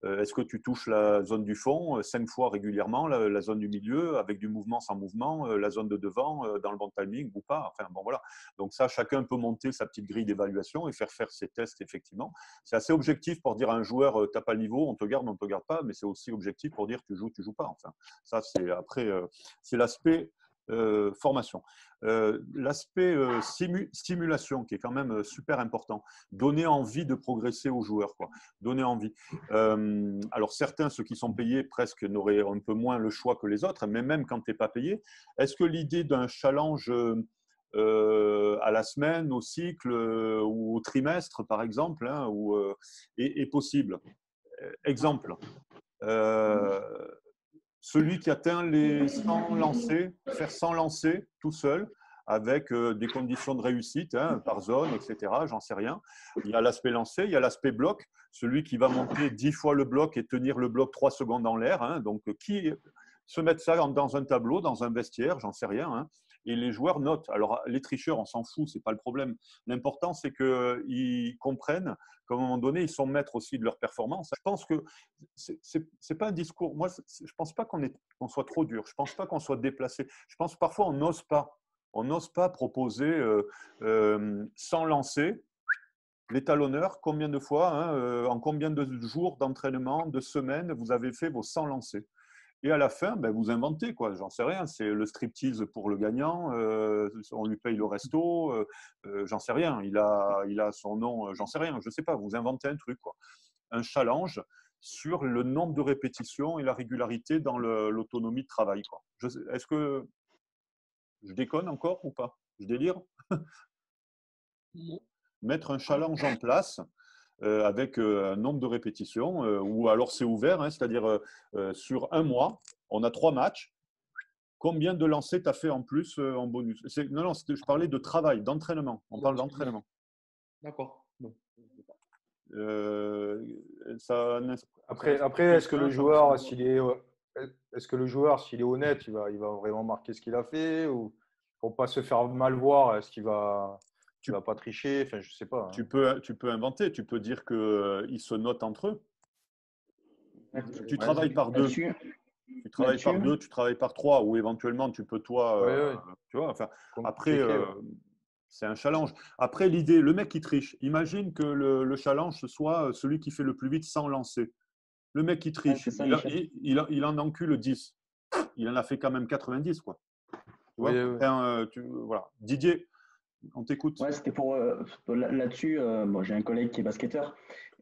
est-ce que tu touches la zone du fond 5 fois régulièrement, la zone du milieu, avec du mouvement sans mouvement, la zone de devant, dans le bon timing ou pas? Enfin, bon, voilà. Donc ça, chacun peut monter sa petite grille d'évaluation et faire ses tests, effectivement. C'est assez objectif pour dire à un joueur, tu n'as pas le niveau, on te garde pas, mais c'est aussi objectif pour dire tu joues pas. Enfin, ça, c'est après, c'est l'aspect formation. L'aspect stimulation qui est quand même super important. Donner envie de progresser aux joueurs, quoi. Donner envie. Alors certains, ceux qui sont payés, presque n'auraient un peu moins le choix que les autres, mais même quand tu n'es pas payé, est-ce que l'idée d'un challenge à la semaine, au cycle ou au trimestre, par exemple, hein, est possible? Exemple. Celui qui atteint les 100 lancers, faire 100 lancers tout seul, avec des conditions de réussite, hein, par zone, etc. J'en sais rien. Il y a l'aspect lancé, il y a l'aspect bloc. Celui qui va monter 10 fois le bloc et tenir le bloc 3 secondes en l'air. Hein, donc, qui se mettre ça dans un tableau, dans un vestiaire, j'en sais rien. Hein, et les joueurs notent. Alors, les tricheurs, on s'en fout, c'est pas le problème. L'important, c'est qu'ils comprennent qu'à un moment donné, ils sont maîtres aussi de leur performance. Je pense que c'est pas un discours. Moi, je pense pas qu'on soit trop dur. Je pense pas qu'on soit déplacé. Je pense parfois on n'ose pas. On n'ose pas proposer sans lancer l'étalonneur, combien de fois, hein, en combien de jours d'entraînement, de semaines, vous avez fait vos 100 lancers. Et à la fin, ben, vous inventez, quoi. J'en sais rien. C'est le striptease pour le gagnant. On lui paye le resto. J'en sais rien. Il a son nom. J'en sais rien. Je sais pas. Vous inventez un truc, quoi. Un challenge sur le nombre de répétitions et la régularité dans l'autonomie de travail, quoi. Est-ce que je déconne encore ou pas? Je délire? Mettre un challenge en place avec un nombre de répétitions, ou alors c'est ouvert, hein, c'est-à-dire sur un mois, on a 3 matchs. Combien de lancers tu as fait en plus en bonus? Non, je parlais de travail, d'entraînement. On parle d'entraînement. D'accord. Bon. Après, est-ce que le joueur, s'il est honnête, il va vraiment marquer ce qu'il a fait, ou pour pas se faire mal voir, est-ce qu'il va pas tricher? Enfin, je sais pas. Hein. Tu peux inventer, tu peux dire qu'ils se notent entre eux. Tu travailles par 2. Tu travailles par 2, tu travailles par 3, ou éventuellement tu peux toi. Tu vois, enfin, après, c'est un challenge. Après, l'idée, le mec qui triche, imagine que le challenge ce soit celui qui fait le plus vite sans lancer. Le mec qui triche, il en encule 10. Il en a fait quand même 90, quoi. Tu vois, voilà. Didier, on t'écoute. Ouais, c'était pour là-dessus. Bon, j'ai un collègue qui est basketteur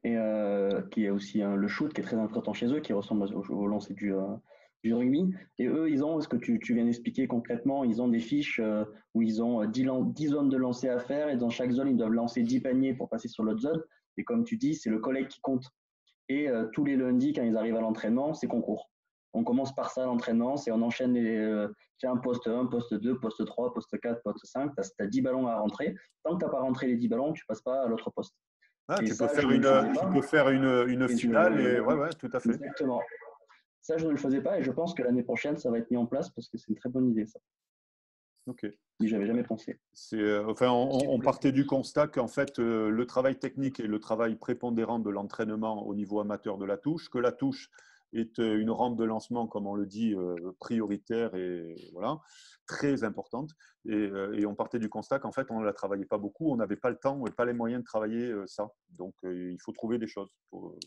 et qui est aussi le shoot qui est très important chez eux, qui ressemble au lancer du rugby. Et eux, ils ont, ce que tu viens d'expliquer concrètement, ils ont des fiches où ils ont 10 zones de lancer à faire, et dans chaque zone, ils doivent lancer 10 paniers pour passer sur l'autre zone. Et comme tu dis, c'est le collègue qui compte. Et tous les lundis, quand ils arrivent à l'entraînement, c'est concours. On commence par ça, l'entraînement, c'est on enchaîne tiens, poste 1, poste 2, poste 3, poste 4, poste 5, tu as 10 ballons à rentrer. Tant que tu n'as pas rentré les 10 ballons, tu ne passes pas à l'autre poste. Tu peux faire une finale, ouais, tout à fait. Exactement. Ça, je ne le faisais pas, et je pense que l'année prochaine, ça va être mis en place parce que c'est une très bonne idée, ça. Ok. Mais j'avais jamais pensé. On partait du constat qu'en fait, le travail technique est le travail prépondérant de l'entraînement au niveau amateur de la touche, que la touche est une rampe de lancement, comme on le dit, prioritaire et voilà, très importante. Et on partait du constat qu'en fait, on ne la travaillait pas beaucoup, on n'avait pas le temps et pas les moyens de travailler ça. Donc, il faut trouver des choses. Faut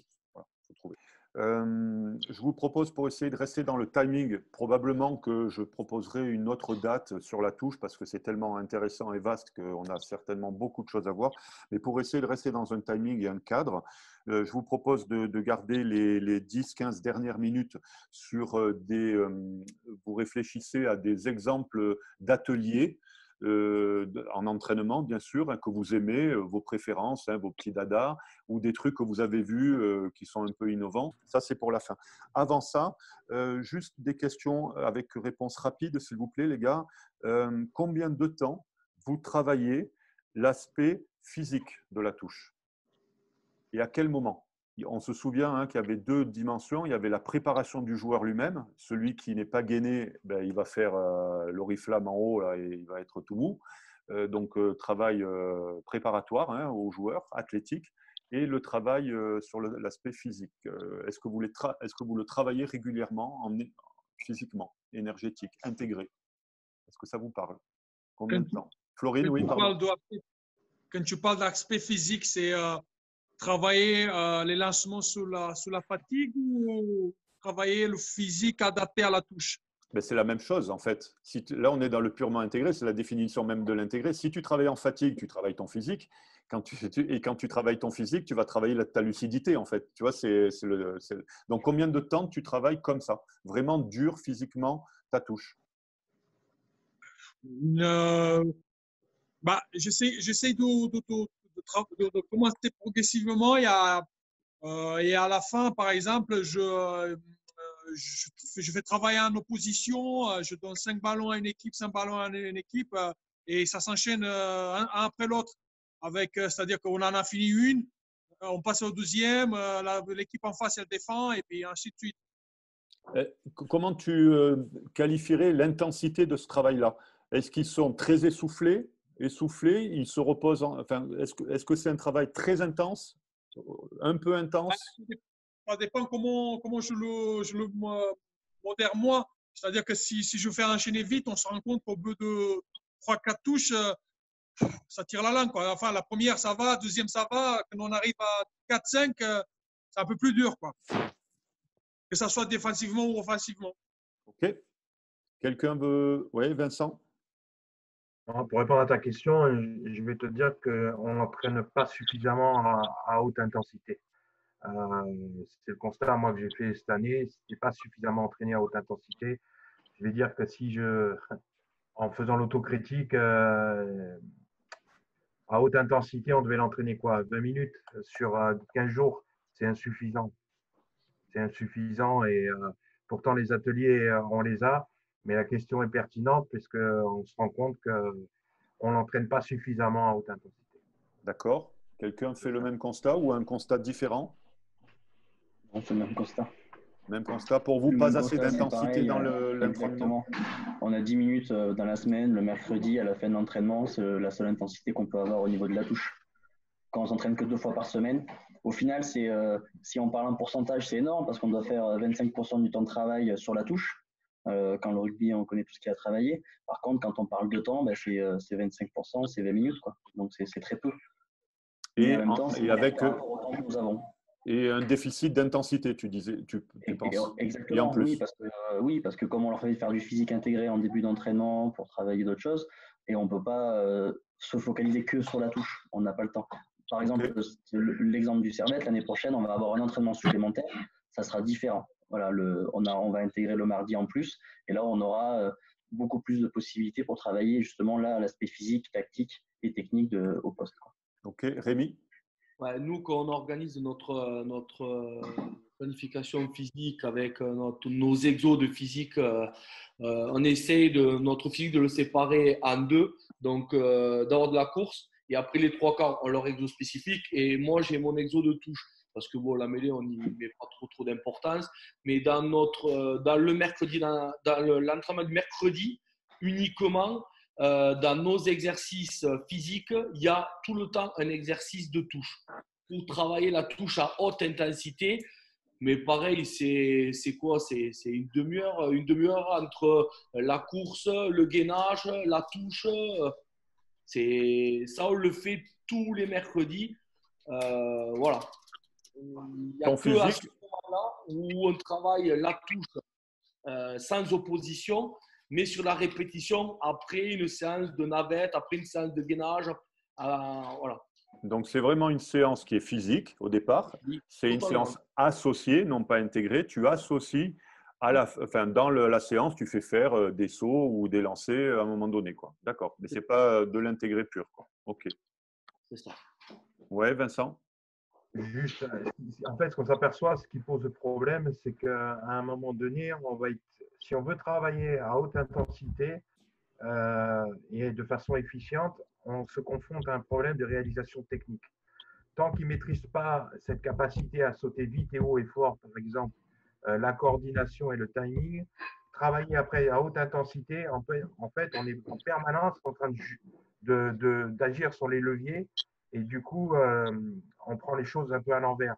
trouver. Je vous propose, pour essayer de rester dans le timing, probablement que je proposerai une autre date sur la touche parce que c'est tellement intéressant et vaste qu'on a certainement beaucoup de choses à voir. Mais pour essayer de rester dans un timing et un cadre, je vous propose de garder les 10-15 dernières minutes sur vous réfléchissez à des exemples d'ateliers en entraînement, bien sûr, hein, que vous aimez, vos préférences, hein, vos petits dadas, ou des trucs que vous avez vus qui sont un peu innovants. Ça, c'est pour la fin. Avant ça, juste des questions avec réponse rapide, s'il vous plaît, les gars. Combien de temps vous travaillez l'aspect physique de la touche? Et à quel moment? On se souvient qu'il y avait 2 dimensions. Il y avait la préparation du joueur lui-même. Celui qui n'est pas gainé, ben, il va faire l'oriflamme en haut là, et il va être tout mou. Donc, travail préparatoire aux joueurs, athlétique, et le travail sur l'aspect physique. Est-ce que vous le travaillez régulièrement physiquement, énergétique, intégré? Est-ce que ça vous parle? Combien de temps? Florine, oui, pardon. Quand tu parles d'aspect physique, c'est travailler les lancements sous la fatigue ou travailler le physique adapté à la touche? Ben, c'est la même chose en fait. Là, on est dans le purement intégré, c'est la définition même de l'intégré. Si tu travailles en fatigue, tu travailles ton physique. Quand tu travailles ton physique, tu vas travailler ta lucidité en fait. Tu vois, Donc, combien de temps tu travailles comme ça? Vraiment dur physiquement ta touche? J'essaie de commencer progressivement et à la fin, par exemple, je fais travailler en opposition, je donne 5 ballons à une équipe, 5 ballons à une équipe, et ça s'enchaîne un après l'autre. C'est-à-dire qu'on en a fini une, on passe au deuxième, l'équipe en face, elle défend, et puis ainsi de suite. Comment tu qualifierais l'intensité de ce travail-là? Est-ce qu'ils sont très essoufflés, ils se reposent est-ce que c'est un travail très intense, un peu intense? Ça dépend comment je le modère moi. C'est-à-dire que si je fais enchaîner vite, on se rend compte qu'au bout de 3-4 touches, ça tire la langue, quoi. Enfin, la première, ça va, deuxième, ça va. Quand on arrive à 4-5, c'est un peu plus dur, quoi. Que ça soit défensivement ou offensivement. Ok. Quelqu'un veut… Oui, Vincent? Pour répondre à ta question, je vais te dire qu'on n'entraîne pas suffisamment à haute intensité. C'est le constat, moi, que j'ai fait cette année. Ce n'était pas suffisamment entraîné à haute intensité. Je vais dire que en faisant l'autocritique, à haute intensité, on devait l'entraîner quoi? 20 minutes sur 15 jours. C'est insuffisant. C'est insuffisant et pourtant les ateliers, on les a. Mais la question est pertinente puisqu'on se rend compte qu'on n'entraîne pas suffisamment à haute intensité. D'accord. Quelqu'un fait le même constat ou un constat différent? On fait le même constat. Même constat pour vous, pas assez d'intensité dans l'entraînement? Exactement. On a 10 minutes dans la semaine, le mercredi, à la fin de l'entraînement, c'est la seule intensité qu'on peut avoir au niveau de la touche. Quand on s'entraîne que 2 fois par semaine, au final, si on parle en pourcentage, c'est énorme parce qu'on doit faire 25% du temps de travail sur la touche. Quand le rugby, on connaît tout ce qu'il y a à travailler. Par contre, quand on parle de temps, c'est 25%, c'est 20 minutes, quoi. Donc, c'est très peu. Et, en même temps, c'est avec par rapport au temps que nous avons. Et un déficit d'intensité, tu disais, tu penses? Exactement, et en plus. Oui, parce que comme on leur fait faire du physique intégré en début d'entraînement pour travailler d'autres choses, et on ne peut pas se focaliser que sur la touche, on n'a pas le temps. Par exemple, l'exemple du Servette, l'année prochaine, on va avoir un entraînement supplémentaire, ça sera différent. Voilà, on va intégrer le mardi en plus, et là, on aura beaucoup plus de possibilités pour travailler justement là l'aspect physique, tactique et technique au poste, quoi. Ok, Rémi? Ouais, nous, quand on organise notre planification physique avec nos exos de physique, on essaye notre physique de le séparer en deux. Donc, d'abord de la course et après les 3 quarts, on leur exo spécifique. Et moi, j'ai mon exo de touche parce que bon, la mêlée, on n'y met pas trop d'importance. Mais dans le mercredi, dans l'entraînement du mercredi, uniquement, dans nos exercices physiques, il y a tout le temps un exercice de touche pour travailler la touche à haute intensité. Mais pareil, c'est quoi? C'est une demi-heure entre la course, le gainage, la touche. Ça, on le fait tous les mercredis. Voilà. Il n'y a Ton que à ce physique? moment-là où on travaille la touche sans opposition, mais sur la répétition après une séance de navette, après une séance de gainage. Voilà. Donc, c'est vraiment une séance qui est physique au départ. Oui, C'est une totalement. séance associée, non pas intégrée. Tu associes dans la séance, tu fais faire des sauts ou des lancers à un moment donné, quoi. D'accord. Mais ce n'est pas de l'intégrer pur, quoi. Ok. C'est ça. Ouais, Vincent? Juste, en fait, ce qu'on s'aperçoit, ce qui pose le problème, c'est qu'à un moment donné, si on veut travailler à haute intensité et de façon efficiente, on se confronte à un problème de réalisation technique. Tant qu'ils ne maîtrisent pas cette capacité à sauter vite et haut et fort, par exemple, la coordination et le timing, travailler après à haute intensité, en fait, on est en permanence en train d'agir sur les leviers et du coup, on prend les choses un peu à l'envers.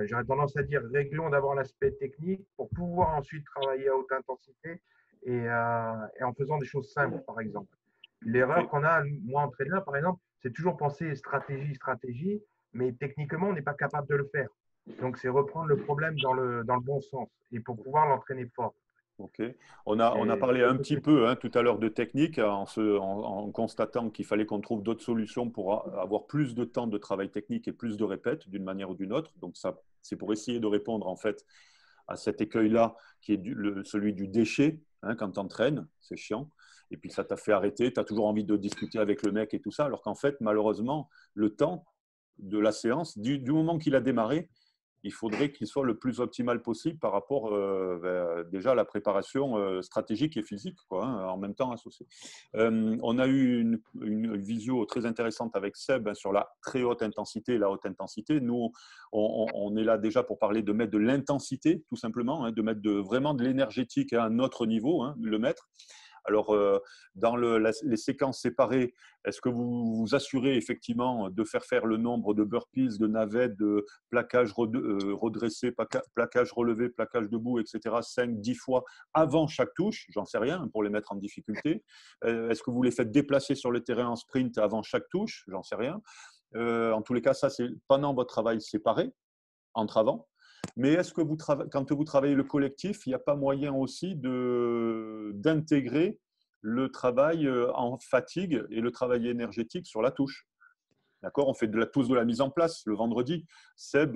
J'aurais tendance à dire réglons d'abord l'aspect technique pour pouvoir ensuite travailler à haute intensité et en faisant des choses simples, par exemple. L'erreur qu'on a, moi, entraîneur, par exemple, c'est toujours penser stratégie, mais techniquement, on n'est pas capable de le faire. Donc, c'est reprendre le problème dans le bon sens et pour pouvoir l'entraîner fort. Ok. On a parlé un petit peu tout à l'heure de technique en constatant qu'il fallait qu'on trouve d'autres solutions pour avoir plus de temps de travail technique et plus de répètes d'une manière ou d'une autre. Donc, ça, c'est pour essayer de répondre en fait à cet écueil-là qui est celui du déchet quand tu entraînes. C'est chiant. Et puis, ça t'a fait arrêter. Tu as toujours envie de discuter avec le mec et tout ça. Alors qu'en fait, malheureusement, le temps de la séance, du moment qu'il a démarré, il faudrait qu'il soit le plus optimal possible par rapport déjà à la préparation stratégique et physique, quoi, en même temps associée. On a eu une visio très intéressante avec Seb sur la très haute intensité et la haute intensité. Nous, on est là déjà pour parler de mettre de l'intensité, tout simplement, de mettre vraiment de l'énergétique à un autre niveau, le mettre. Alors, dans les séquences séparées, est-ce que vous vous assurez effectivement de faire le nombre de burpees, de navettes, de plaquage redressé, plaquage relevé, plaquage debout, etc., 5, 10 fois avant chaque touche? J'en sais rien pour les mettre en difficulté. Est-ce que vous les faites déplacer sur le terrain en sprint avant chaque touche? J'en sais rien. En tous les cas, ça, c'est pendant votre travail séparé, entre avant. Mais est-ce que quand vous travaillez le collectif, il n'y a pas moyen aussi d'intégrer le travail en fatigue et le travail énergétique sur la touche? D'accord, on fait tous de la mise en place le vendredi. Seb,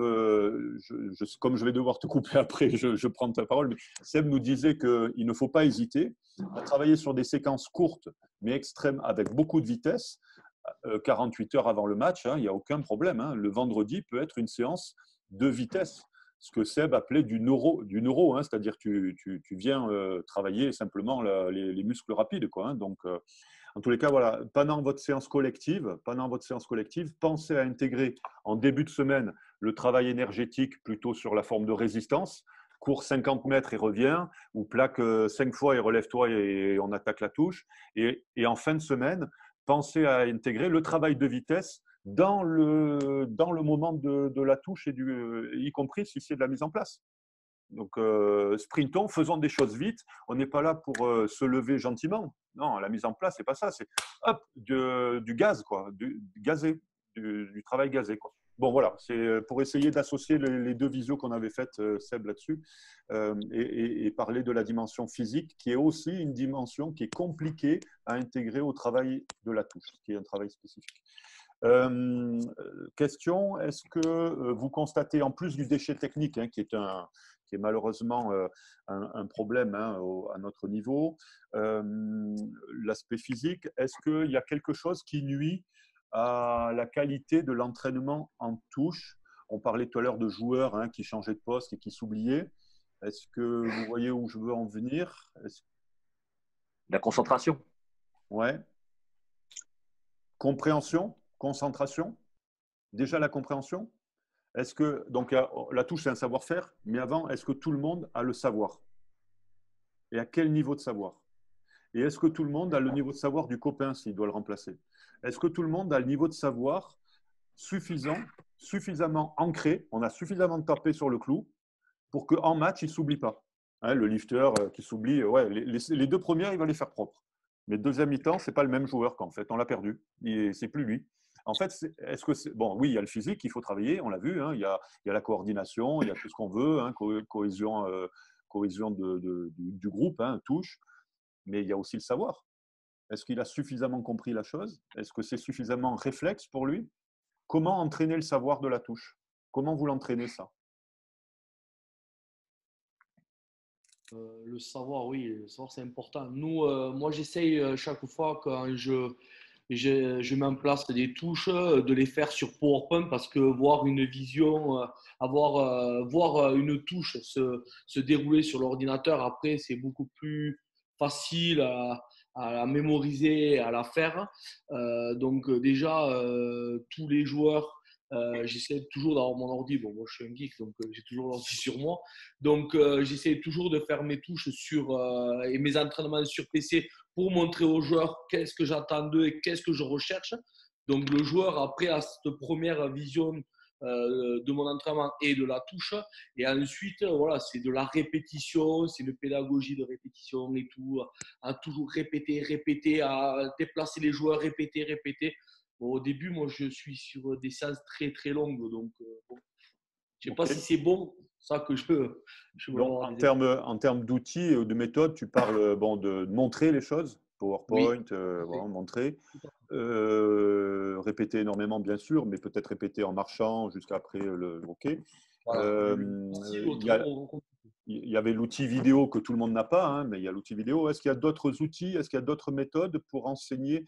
comme je vais devoir te couper après, je prends ta parole, mais Seb nous disait qu'il ne faut pas hésiter à travailler sur des séquences courtes, mais extrêmes, avec beaucoup de vitesse, 48 heures avant le match, hein, il n'y a aucun problème. Hein. Le vendredi peut être une séance de vitesse, ce que Seb appelait du neuro, hein, c'est-à-dire tu viens travailler simplement les muscles rapides, quoi, hein. Donc, en tous les cas, voilà, pendant votre séance collective, pensez à intégrer en début de semaine le travail énergétique plutôt sur la forme de résistance. Cours 50 mètres et reviens, ou plaque 5 fois et relève-toi et on attaque la touche. Et en fin de semaine, pensez à intégrer le travail de vitesse dans le moment de la touche, y compris si c'est de la mise en place. Donc, sprintons, faisons des choses vite. On n'est pas là pour se lever gentiment. Non, la mise en place, c'est pas ça. C'est hop, du gaz, quoi, du travail gazé, quoi. Bon, voilà, c'est pour essayer d'associer les deux visios qu'on avait faites, Seb, là-dessus, et parler de la dimension physique, qui est aussi une dimension qui est compliquée à intégrer au travail de la touche, qui est un travail spécifique. Question, est-ce que vous constatez, en plus du déchet technique, hein, qui est malheureusement un problème, hein, à notre niveau, l'aspect physique, est-ce qu'il y a quelque chose qui nuit à la qualité de l'entraînement en touche? On parlait tout à l'heure de joueurs, hein, qui changeaient de poste et qui s'oubliaient. Est-ce que vous voyez où je veux en venir? La concentration. Ouais. Compréhension, concentration. Déjà la compréhension. Est-ce que, donc la touche, c'est un savoir-faire, mais avant, est-ce que tout le monde a le savoir? Et à quel niveau de savoir? Et est-ce que tout le monde a le niveau de savoir du copain s'il doit le remplacer? Est-ce que tout le monde a le niveau de savoir suffisamment ancré, on a suffisamment tapé sur le clou pour qu'en match, il ne s'oublie pas? Hein, le lifter qui s'oublie, ouais, les deux premières, il va les faire propres. Mais deuxième mi-temps, ce n'est pas le même joueur qu'en fait, on l'a perdu. Ce n'est plus lui. En fait, est-ce que c'est… Bon, oui, il y a le physique, il faut travailler, on l'a vu, hein, il y a la coordination, il y a tout ce qu'on veut, hein, cohésion du groupe, hein, touche, mais il y a aussi le savoir. Est-ce qu'il a suffisamment compris la chose? Est-ce que c'est suffisamment réflexe pour lui? Comment entraîner le savoir de la touche? Comment vous l'entraînez, ça? Le savoir, oui, le savoir, c'est important. Moi, j'essaye chaque fois quand je mets en place des touches, de les faire sur PowerPoint parce que voir une vision, voir une touche se dérouler sur l'ordinateur, après, c'est beaucoup plus facile à la mémoriser, à la faire. Donc déjà, tous les joueurs, j'essaie toujours d'avoir mon ordi. Bon, moi je suis un geek, donc j'ai toujours l'ordi sur moi. Donc j'essaie toujours de faire mes touches et mes entraînements sur PC pour montrer aux joueurs qu'est-ce que j'attends d'eux et qu'est-ce que je recherche. Donc le joueur après a cette première vision de mon entraînement et de la touche. Et ensuite, voilà, c'est de la répétition, c'est une pédagogie de répétition et tout, à toujours répéter, à déplacer les joueurs, répéter. Bon, au début, moi, je suis sur des séances très, très longues. Donc, bon, je ne sais pas si c'est bon, ça que je veux. Donc, en termes d'outils et de méthodes, tu parles de montrer les choses, PowerPoint, oui. Montrer. Répéter énormément, bien sûr, mais peut-être répéter en marchant jusqu'à après le OK. Voilà. Il y avait l'outil vidéo que tout le monde n'a pas, hein, mais il y a l'outil vidéo. Est-ce qu'il y a d'autres outils, est-ce qu'il y a d'autres méthodes pour enseigner,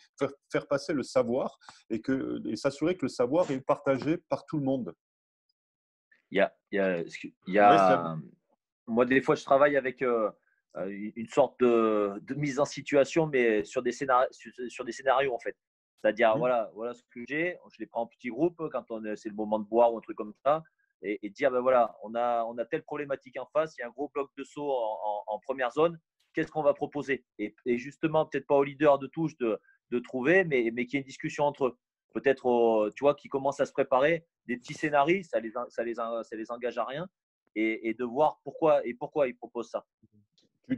faire passer le savoir et s'assurer que le savoir est partagé par tout le monde? Moi, des fois, je travaille avec une sorte de mise en situation, mais sur des scénarios en fait. C'est-à-dire, voilà ce que j'ai, je les prends en petits groupes quand c'est le moment de boire ou un truc comme ça, et dire, ben voilà, on a telle problématique en face, il y a un gros bloc de saut en première zone, qu'est-ce qu'on va proposer. Et justement, peut-être pas au leader de touche de trouver, mais qu'il y ait une discussion entre eux. Peut-être, tu vois, qui commencent à se préparer des petits scénarios, ça les engage à rien, et de voir pourquoi ils proposent ça.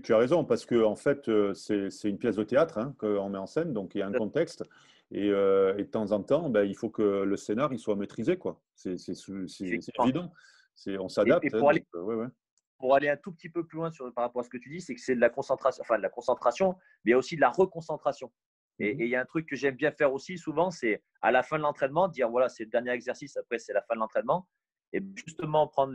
Tu as raison, parce que en fait, c'est une pièce de théâtre hein, qu'on met en scène, donc il y a un contexte. Et de temps en temps, ben, il faut que le scénar il soit maîtrisé, quoi. C'est évident. On s'adapte. Et pour aller un tout petit peu plus loin par rapport à ce que tu dis, c'est que c'est de la concentration, mais il y a aussi de la reconcentration. Et il y a un truc que j'aime bien faire aussi souvent, c'est à la fin de l'entraînement, dire voilà, c'est le dernier exercice, après c'est la fin de l'entraînement. Et justement, prendre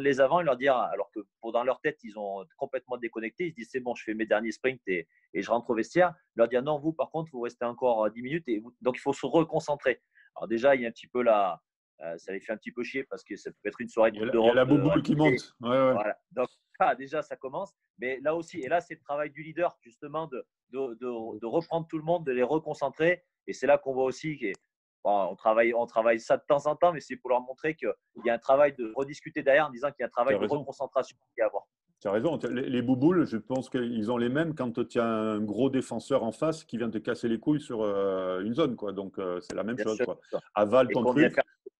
les avants et leur dire, alors que dans leur tête, ils ont complètement déconnecté, ils se disent c'est bon, je fais mes derniers sprints et je rentre au vestiaire. Leur dire non, vous par contre, vous restez encore 10 minutes. Donc, il faut se reconcentrer. Alors, déjà, il y a un petit peu ça les fait un petit peu chier parce que ça peut être une soirée de Il y a la bouboule qui monte. Ouais. Voilà. Donc, déjà, ça commence. Mais là aussi, et là, c'est le travail du leader, justement, de reprendre tout le monde, de les reconcentrer. Et c'est là qu'on voit aussi on travaille ça de temps en temps, mais c'est pour leur montrer qu'il y a un travail de rediscuter derrière en disant qu'il y a un travail de reconcentration à avoir. Tu as raison. Les bouboules, je pense qu'ils ont les mêmes quand tu as un gros défenseur en face qui vient te casser les couilles sur une zone, quoi. Donc, c'est la même chose, quoi. Avale ton truc.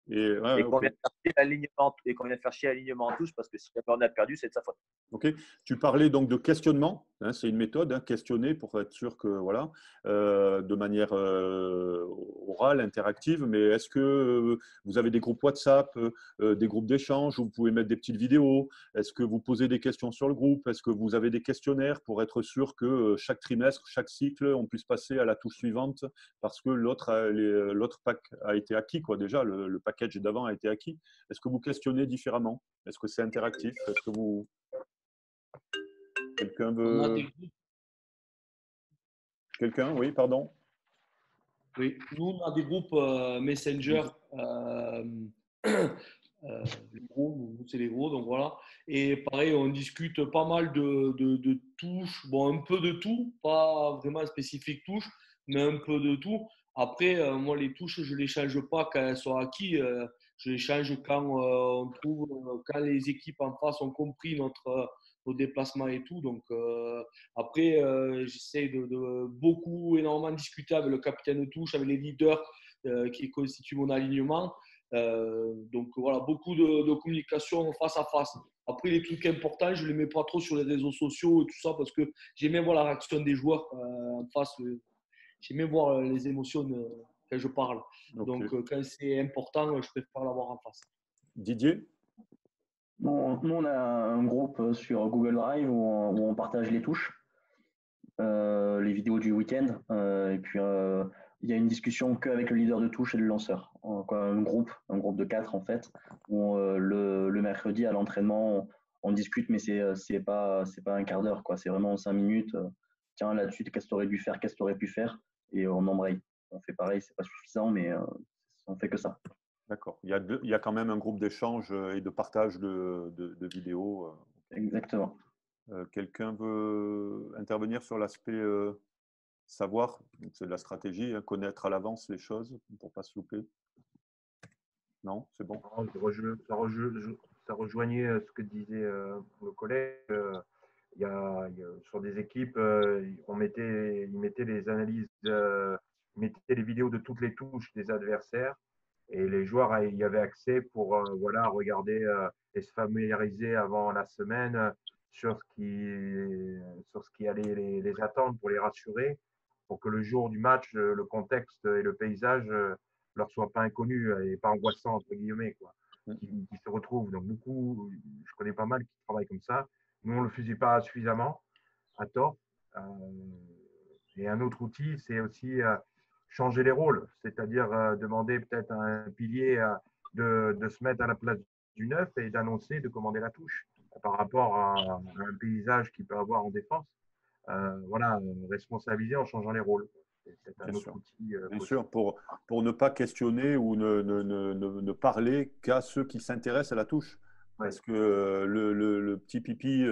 Et qu'on vient de faire chier l'alignement en touche parce que si on a perdu, c'est de sa faute. Ok. Tu parlais donc de questionnement. Hein, c'est une méthode, hein, questionner pour être sûr que voilà, de manière orale, interactive. Mais est-ce que vous avez des groupes WhatsApp, des groupes d'échange où vous pouvez mettre des petites vidéos? Est-ce que vous posez des questions sur le groupe? Est-ce que vous avez des questionnaires pour être sûr que chaque trimestre, chaque cycle, on puisse passer à la touche suivante parce que l'autre pack a été acquis, quoi. Déjà, le package d'avant a été acquis. Est-ce que vous questionnez différemment? Est-ce que c'est interactif? Est-ce que vous… Quelqu'un veut… Quelqu'un? Oui, pardon. Oui, nous, on a des groupes Messenger, les gros, c'est les gros, donc voilà. Et pareil, on discute pas mal de touches, bon, un peu de tout, pas vraiment spécifique touche, mais un peu de tout. Après, moi, les touches, je ne les change pas quand elles sont acquises. Je les change quand on trouve, quand les équipes en face ont compris nos déplacements et tout. Donc, après, j'essaie de énormément discuter avec le capitaine de touche, avec les leaders qui constituent mon alignement. Donc voilà, beaucoup de communication face à face. Après, les trucs importants, je ne les mets pas trop sur les réseaux sociaux et tout ça parce que j'aime bien voir la réaction des joueurs en face. J'aime bien voir les émotions quand je parle. Okay. Donc, quand c'est important, je préfère l'avoir en face. Didier? Bon, nous, on a un groupe sur Google Drive où on partage les touches, les vidéos du week-end. Et puis, il y a une discussion qu'avec le leader de touche et le lanceur. Un groupe de 4 en fait, où le mercredi à l'entraînement, on discute, mais c'est pas un quart d'heure, quoi. C'est vraiment 5 minutes. Tiens, là-dessus, qu'est-ce que tu aurais dû faire, qu'est-ce que tu aurais pu faire, et on embraye. On fait pareil, c'est pas suffisant, mais on fait que ça. D'accord. Il y a quand même un groupe d'échange et de partage de vidéos. Exactement. Quelqu'un veut intervenir sur l'aspect savoir? C'est de la stratégie, hein, connaître à l'avance les choses pour ne pas se louper. Non, c'est bon. Ça rejoignait ce que disait le collègue. Sur des équipes, ils mettaient les analyses, ils mettaient les vidéos de toutes les touches des adversaires et les joueurs y avaient accès pour regarder et se familiariser avant la semaine sur ce qui allait les attendre pour les rassurer, pour que le jour du match, le contexte et le paysage leur soient pas inconnus et pas angoissants, entre guillemets, quoi, qui se retrouvent. Donc, beaucoup, je connais pas mal qui travaillent comme ça. Nous, on ne le faisait pas suffisamment, à tort. Et un autre outil, c'est aussi changer les rôles, c'est-à-dire demander peut-être à un pilier de se mettre à la place du neuf et d'annoncer, de commander la touche par rapport à un paysage qu'il peut avoir en défense. Responsabiliser en changeant les rôles. C'est un autre outil. Bien sûr, pour ne pas questionner ou ne parler qu'à ceux qui s'intéressent à la touche. Ouais. Parce que le petit pipi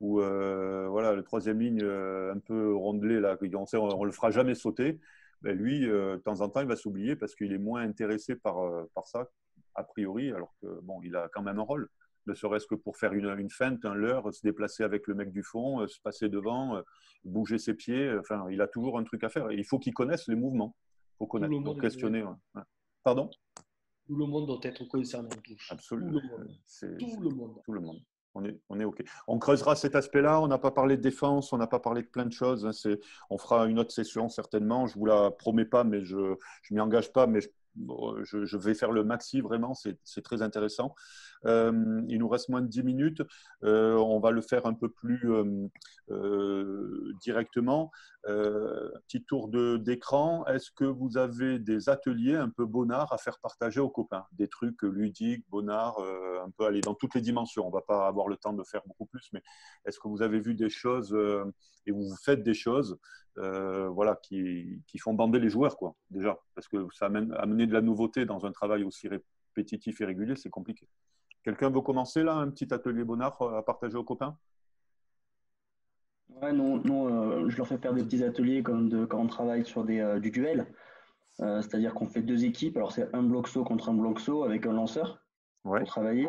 ou le troisième ligne un peu rondelé, là, on ne le fera jamais sauter, ben lui, de temps en temps, il va s'oublier parce qu'il est moins intéressé par ça, a priori, alors que bon, il a quand même un rôle. ne serait-ce que pour faire une feinte, un leurre, se déplacer avec le mec du fond, se passer devant, bouger ses pieds. Enfin, il a toujours un truc à faire. Et il faut qu'il connaisse les mouvements. Il faut connaître, pour questionner. Ouais. Pardon? Tout le monde doit être concerné en touche. Absolument. Tout le monde. Tout le monde. On est OK. On creusera cet aspect-là. On n'a pas parlé de défense, on n'a pas parlé de plein de choses. On fera une autre session certainement. Je ne vous la promets pas, mais je ne m'y engage pas, mais je vais faire le maxi vraiment. C'est très intéressant. Il nous reste moins de 10 minutes. On va le faire un peu plus directement. Petit tour d'écran. Est-ce que vous avez des ateliers un peu bonnards à faire partager aux copains? Des trucs ludiques, bonnards, un peu aller dans toutes les dimensions. On ne va pas avoir le temps de faire beaucoup plus, mais est-ce que vous avez vu des choses et vous faites des choses voilà, qui font bander les joueurs, quoi, déjà? Parce que ça amener de la nouveauté dans un travail aussi répétitif et régulier, c'est compliqué. Quelqu'un veut commencer là, un petit atelier bonnard à partager aux copains? Ouais, non, je leur fais faire des petits ateliers quand on travaille sur du duel. C'est-à-dire qu'on fait 2 équipes. Alors, c'est un bloc-saut contre un bloc-saut avec un lanceur pour travailler.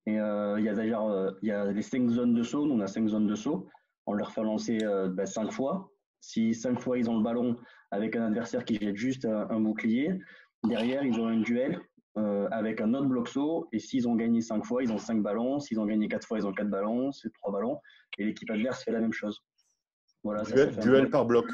Et il y a les 5 zones de saut. Nous, on a 5 zones de saut. On leur fait lancer 5 fois. Si 5 fois ils ont le ballon avec un adversaire qui jette juste un bouclier, derrière, ils ont un duel avec un autre bloc-saut. Et s'ils ont gagné 5 fois, ils ont 5 ballons. S'ils ont gagné 4 fois, ils ont 4 ballons. C'est 3 ballons. Et l'équipe adverse fait la même chose. Voilà, duel par bloc.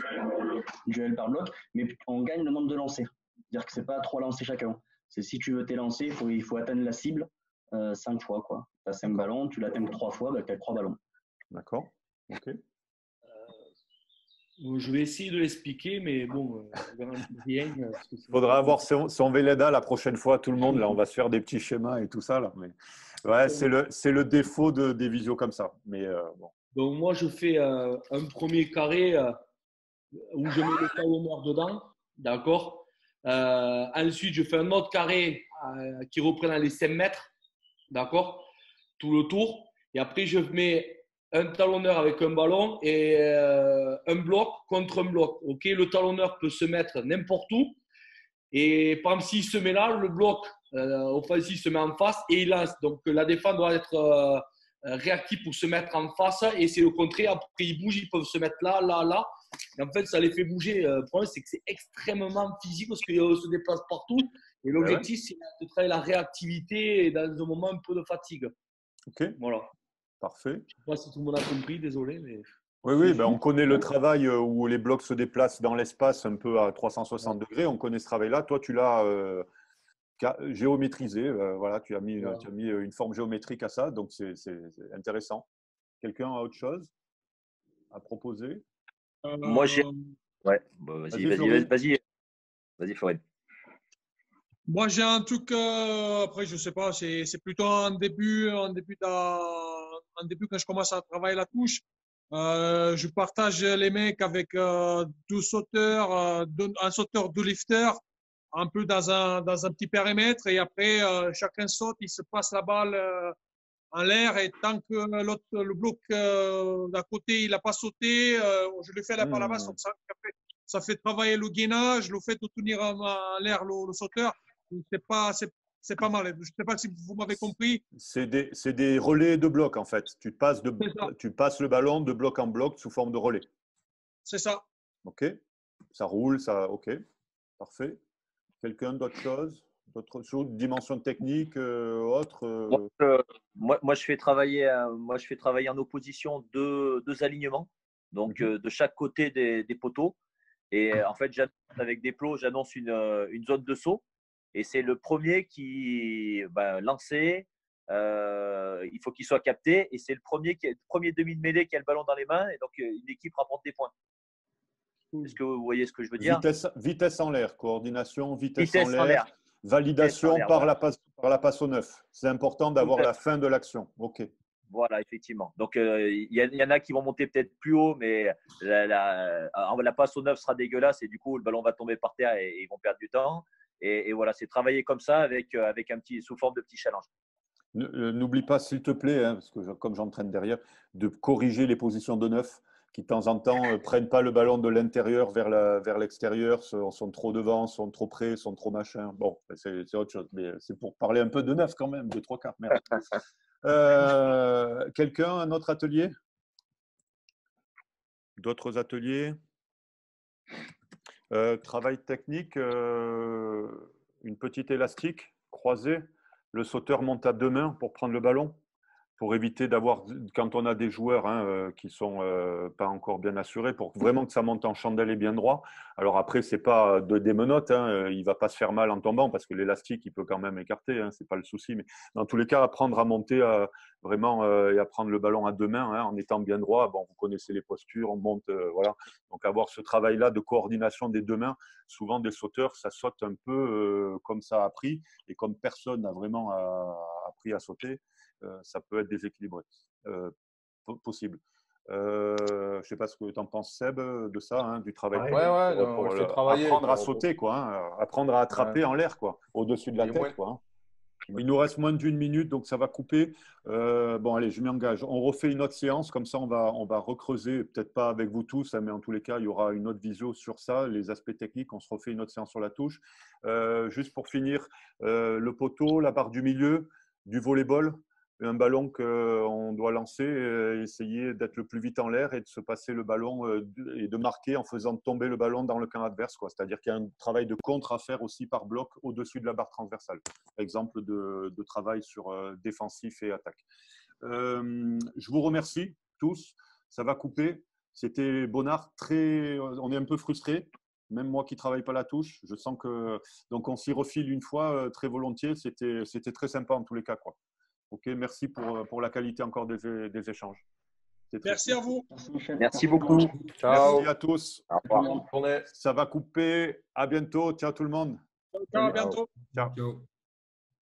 Duel par bloc, mais on gagne le nombre de lancers. C'est-à-dire que ce n'est pas 3 lancers chacun. C'est si tu veux t'élancer, il faut atteindre la cible 5 fois. Tu as 5 ballons, tu l'atteins 3 fois, tu as 3 ballons. D'accord. OK. Je vais essayer de l'expliquer, mais bon, rien. Il faudra avoir son Velleda la prochaine fois, tout le monde. Là, on va se faire des petits schémas et tout ça. Là. Mais, ouais, c'est le défaut des visios comme ça. Mais, bon. Donc, moi, je fais un premier carré où je mets le talonneur dedans. D'accord. Ensuite, je fais un autre carré qui reprend les 5 mètres. D'accord. Tout le tour. Et après, je mets un talonneur avec un ballon et un bloc contre un bloc. Ok, le talonneur peut se mettre n'importe où. Et par exemple, s'il se met là, le bloc offensif se met en face et il lance. Donc, la défense doit être réactive pour se mettre en face. Et c'est le contraire. Après, ils bougent, ils peuvent se mettre là, là, là. Et en fait, ça les fait bouger. Le problème, c'est que c'est extrêmement physique parce qu'ils se déplacent partout. Et l'objectif, c'est de travailler la réactivité et dans un moment un peu de fatigue. OK. Voilà. Parfait. Je ne sais pas si tout le monde a compris, désolé. Mais... Oui, on connaît le travail où les blocs se déplacent dans l'espace un peu à 360 degrés. On connaît ce travail-là. Toi, tu l'as géométrisé. Voilà, tu as mis une forme géométrique à ça. Donc, c'est intéressant. Quelqu'un a autre chose à proposer? Moi, j'ai… Ouais, bon, vas-y, Florine. Moi, j'ai un truc, après, je sais pas, c'est plutôt un début quand je commence à travailler la touche. Je partage les mecs avec 2 sauteurs, un sauteur, 2 lifters, un peu dans un petit périmètre. Et après, chacun saute, il se passe la balle en l'air. Et tant que le bloc d'à côté, il n'a pas sauté, je lui fais la balle à la base. Ça fait travailler le gainage, le fait de tenir en l'air le sauteur. C'est pas mal. Je ne sais pas si vous m'avez compris. C'est des relais de bloc, en fait. Tu passes le ballon de bloc en bloc sous forme de relais. C'est ça. OK. Ça roule, ça. OK. Parfait. Quelqu'un d'autre chose? D'autres choses, dimension technique, autre moi, je fais travailler en opposition 2 alignements, donc de chaque côté des poteaux. Et en fait, avec des plots, j'annonce une zone de saut. Et c'est le premier qui lancé. Il faut qu'il soit capté. Et c'est le premier demi de mêlée qui a le ballon dans les mains. Et donc, une équipe rapporte des points. Est-ce que vous voyez ce que je veux dire? Vitesse en l'air, coordination, vitesse en l'air, validation par la passe au 9. C'est important d'avoir la fin de l'action. OK. Voilà, effectivement. Donc, il y en a qui vont monter peut-être plus haut, mais la passe au 9 sera dégueulasse et du coup, le ballon va tomber par terre et ils vont perdre du temps. Et voilà, c'est travailler comme ça avec sous forme de petit challenge. N'oublie pas, s'il te plaît, parce que comme j'entraîne derrière, de corriger les positions de 9 qui, de temps en temps, ne prennent pas le ballon de l'intérieur vers l'extérieur, sont trop devant, sont trop près, sont trop machin. Bon, c'est autre chose. Mais c'est pour parler un peu de 9 quand même, de 3 quarts. Merde. Quelqu'un, un autre atelier? D'autres ateliers? Travail technique, une petite élastique croisée. Le sauteur monte à 2 mains pour prendre le ballon, pour éviter d'avoir, quand on a des joueurs qui ne sont pas encore bien assurés, pour vraiment que ça monte en chandelle et bien droit. Alors après, ce n'est pas des menottes, il ne va pas se faire mal en tombant parce que l'élastique, il peut quand même écarter, ce n'est pas le souci. Mais dans tous les cas, apprendre à monter vraiment et à prendre le ballon à 2 mains en étant bien droit. Bon, vous connaissez les postures, on monte, voilà. Donc avoir ce travail-là de coordination des 2 mains, souvent des sauteurs, ça saute un peu comme ça a appris et comme personne n'a vraiment appris à sauter. Ça peut être déséquilibré, possible. Je ne sais pas ce que tu en penses, Seb, de ça, du travail. Pour apprendre à sauter, quoi, apprendre à attraper en l'air, quoi, au-dessus de la tête. Quoi. Il nous reste moins d'1 minute, donc ça va couper. Bon, allez, je m'engage. On refait une autre séance, comme ça on va recreuser, peut-être pas avec vous tous, mais en tous les cas, il y aura une autre visio sur ça, les aspects techniques. On se refait une autre séance sur la touche. Juste pour finir, le poteau, la barre du milieu, du volleyball. Un ballon qu'on doit lancer, essayer d'être le plus vite en l'air et de se passer le ballon et de marquer en faisant tomber le ballon dans le camp adverse. C'est-à-dire qu'il y a un travail de contre à faire aussi par bloc au-dessus de la barre transversale. Exemple de travail sur défensif et attaque. Je vous remercie tous. Ça va couper. C'était Bonnard. On est un peu frustrés. Même moi qui ne travaille pas la touche, je sens que… Donc on s'y refile une fois très volontiers. C'était très sympa en tous les cas, quoi. Ok, merci pour la qualité encore des échanges. Merci à vous. Merci beaucoup. Ciao. Merci à tous. Au revoir. Ça va couper. À bientôt. Ciao tout le monde. Ciao, à bientôt. Ciao. Ciao.